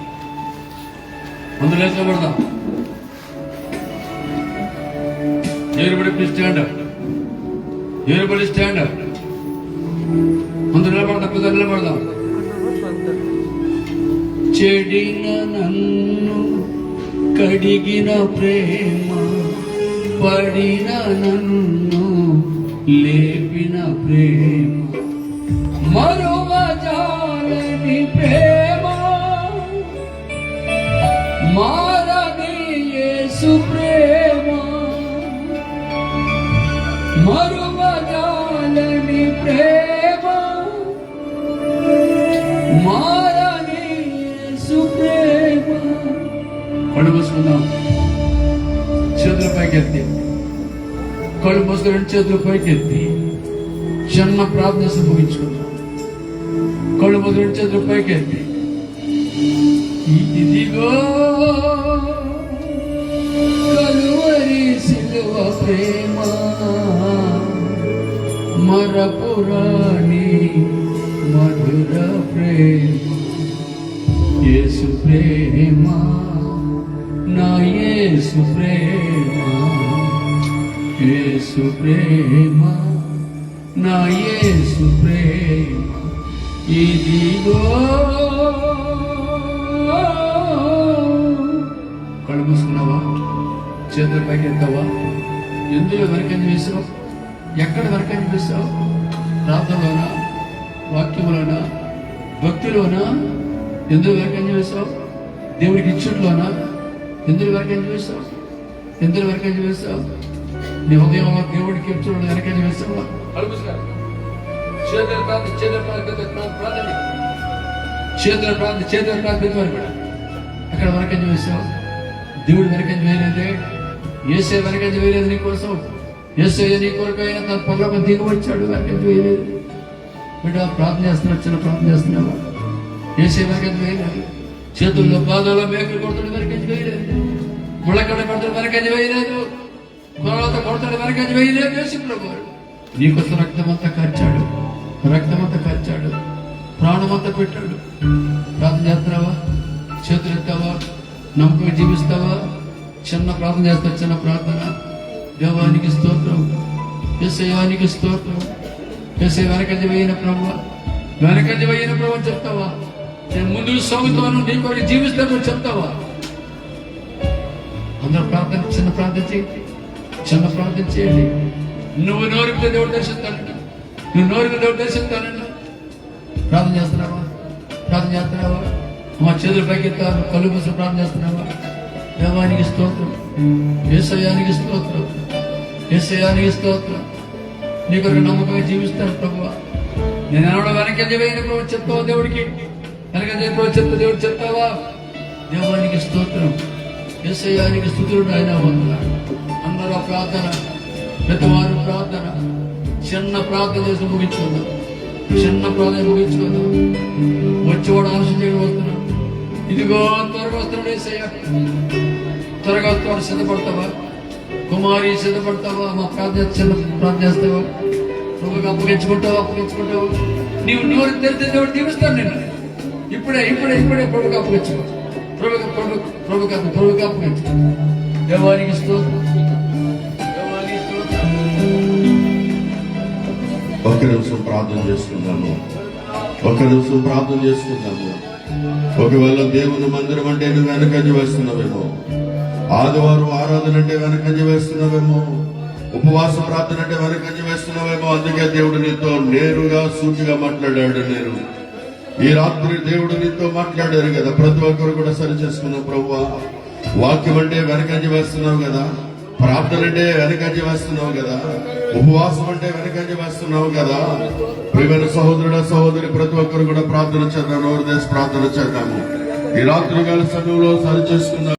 Speaker 1: Everybody stand up. ముందు నిలబడదాం. చెడిన నన్ను కడిగిన ప్రేమ, పడిన నన్ను లేపిన ప్రేమ, మరువజాలని ప్రేమ, మారని యేసు ప్రేమ, మరువజాలని ప్రేమ, మారని యేసు ప్రేమ. కళ్ళు మూసుకుందాం, చేతుల పైకెత్తి, కళ్ళు మూసుకుని రెండు చేతుల పైకెత్తి చిన్న ప్రార్థన ముగించుకుందాం. కళ్ళు మూసుకుని రెండు చేతుల పైకెత్తి, ఇదిగో కలువరి సిలువ ప్రేమ, మరపురాణి మధుర ప్రేమ, యేసు ప్రేమ, నా యేసు ప్రేమ, యేసు ప్రేమ, నా యేసు ప్రేమ, ఇదిగో. కళ్ళు మూసుకున్నావా? చేతుల పైకి ఎత్తావా? ఎందులో వెనకంజ వేసావు? ఎక్కడ వెనకంజ వేసావు? ప్రార్థనలోనా, వాక్యంలోనా, భక్తిలోనా? ఎందులో వెనకంజ వేసావు? దేవుడికి ఇచ్చుట్లోనా? ఎందులో వెనకంజ వేసావు? ఎందులో వెనకంజ వేసావు? నీ హృదయంలో దేవుడికి ఇచ్చుడు వెనకంజ వేసావా? కళ్ళు మూసుకున్నావా? చేతుల ప్రార్థన, చేతుల ప్రార్థన, చేతుల ప్రార్థన, చేతుల ప్రార్థన కూడా అక్కడ వెనకంజ వేసావు. దేవుడు వెనకంజ వేయలేదే, యేసే వెనకంజ వేయలేదు నీ కోసం. యేసయ్య నీ కొరకు అయినా తన పరలోకం దిగి వచ్చాడు, వెనకంజ వేయలేదు. బిడ్డ ప్రార్థన చేస్తున్నావు, చిన్న ప్రార్థన చేస్తున్నావా? యేసే వెనకంజ వేయలేదు. చేతుల్లో పాదాల్లో మేకలు కొడుతుడు వెనకంజ వేయలేదు, ముళ్ళకడ కొడుతుడు వెనకంజ వేయలేదు, కొరలతో కొడుతుడు వెనకంజ వేయలేదు. యేసు ప్రభువు నీకోసం రక్తమంతా కార్చాడు, రక్తమంతా కార్చాడు, ప్రాణమంతా పెట్టాడు. ప్రార్థన చేస్తున్నావా? చేతులు ఎత్తావా? నమ్మకం జీవిస్తావా? చిన్న ప్రార్థన చేస్తావు, చిన్న ప్రార్థన. దేవానికి స్తోత్రం, యేసయ్యానికి స్తోత్రం. యేసయ్య వెనకంజ వేయిన ప్రభువా, వెనకంజ వేయిన ప్రభు చెప్తావా? నేను ముందుకు సాగుతాను, నీ కొరకు జీవిస్తాను చెప్తావా? అందరూ ప్రార్థన, చిన్న ప్రార్థన చేయండి, చిన్న ప్రార్థన చేయండి. నువ్వు నోరుకుంటే దేవుడు దర్శిస్తానంట, నువ్వు నోరుకు దేవుడు దర్శిస్తానంట. ప్రార్థన చేస్తున్నావా? ప్రార్థన చేస్తున్నావా? మా చేతుల పైకి ఎత్తాను, కళ్ళు మూసి ప్రార్థన చేస్తున్నావా? దేవానికి స్తోత్రం, యేసయ్యానికి స్తోత్రం, యేసయ్యానికి స్తోత్రం. నీ కొరకు నమ్మకంగా జీవిస్తాను ప్రభువా. నేను ఎవడో వెనకంజ వేయిన ప్రభు చెప్తావా? దేవుడికి వెనకంజ ప్రభు చెప్తా, దేవుడు చెప్తావా? దేవానికి స్తోత్రం, యేసయ్యానికి స్తుతులు. ఆయన వందనాలు. అందరూ ప్రార్థన, పెద్దవారు ప్రార్థన, చిన్న ప్రార్థన చేసి ముగించుకుందాం, చిన్న ప్రార్థన ముగించుకుందాం. వచ్చేవాడు ఆలోచన వస్తున్నాడు, ఇదిగో త్వరగా వస్తున్నాడు యేసయ్య, త్వరగా వస్తున్నాడు. సిద్ధపడతావా కుమారి? సిద్ధపడతావా? మా ప్రార్థన చిన్న ప్రార్థన చేస్తావా? ప్రభుకి అప్పగించుకుంటావా? అప్పగించుకుంటావా? నీవు నోరు తెరితే దేవుడు దీవిస్తాను నేను. ఇప్పుడే ఇప్పుడే ఇప్పుడే ప్రభుకి అప్పగించుకో, ప్రభుకి అప్పగించుకో. దేవానికి స్తోత్రం, దేవానికి స్తోత్రం.
Speaker 2: ఒక నిమిషం ప్రార్థన చేసుకుందాము, ఒక నిమిషం ప్రార్థన చేసుకుందాము. ఒకవేళ దేవుని మందిరం అంటే నువ్వు వెనకంజ వేస్తున్నావేమో, ఆదివారం ఆరాధన అంటే వెనకంజ వేస్తున్నావేమో, ఉపవాస ప్రార్థన అంటే వెనకంజ వేస్తున్నావేమో. అందుకే దేవుడు నీతో నేరుగా సూటిగా మాట్లాడాడు. నేను ఈ రాత్రి దేవుడు నీతో మాట్లాడారు కదా, ప్రతి ఒక్కరు కూడా సరి చేసుకున్నావు. ప్రభువా, వాక్యం అంటే వెనకంజ వేస్తున్నావు కదా, ప్రార్థన అంటే వెనకంజ వేస్తున్నావు కదా, ఉపవాసం అంటే వెనకంజ వేస్తున్నావు కదా. ప్రియమైన సహోదరుడ సహోదరి, ప్రతి ఒక్కరు కూడా ప్రార్థన చేద్దాం, నోరు దేశ ప్రార్థన చేద్దాము. ఈ రాత్రి కాల సమయంలో సరి చేసుకున్నాం.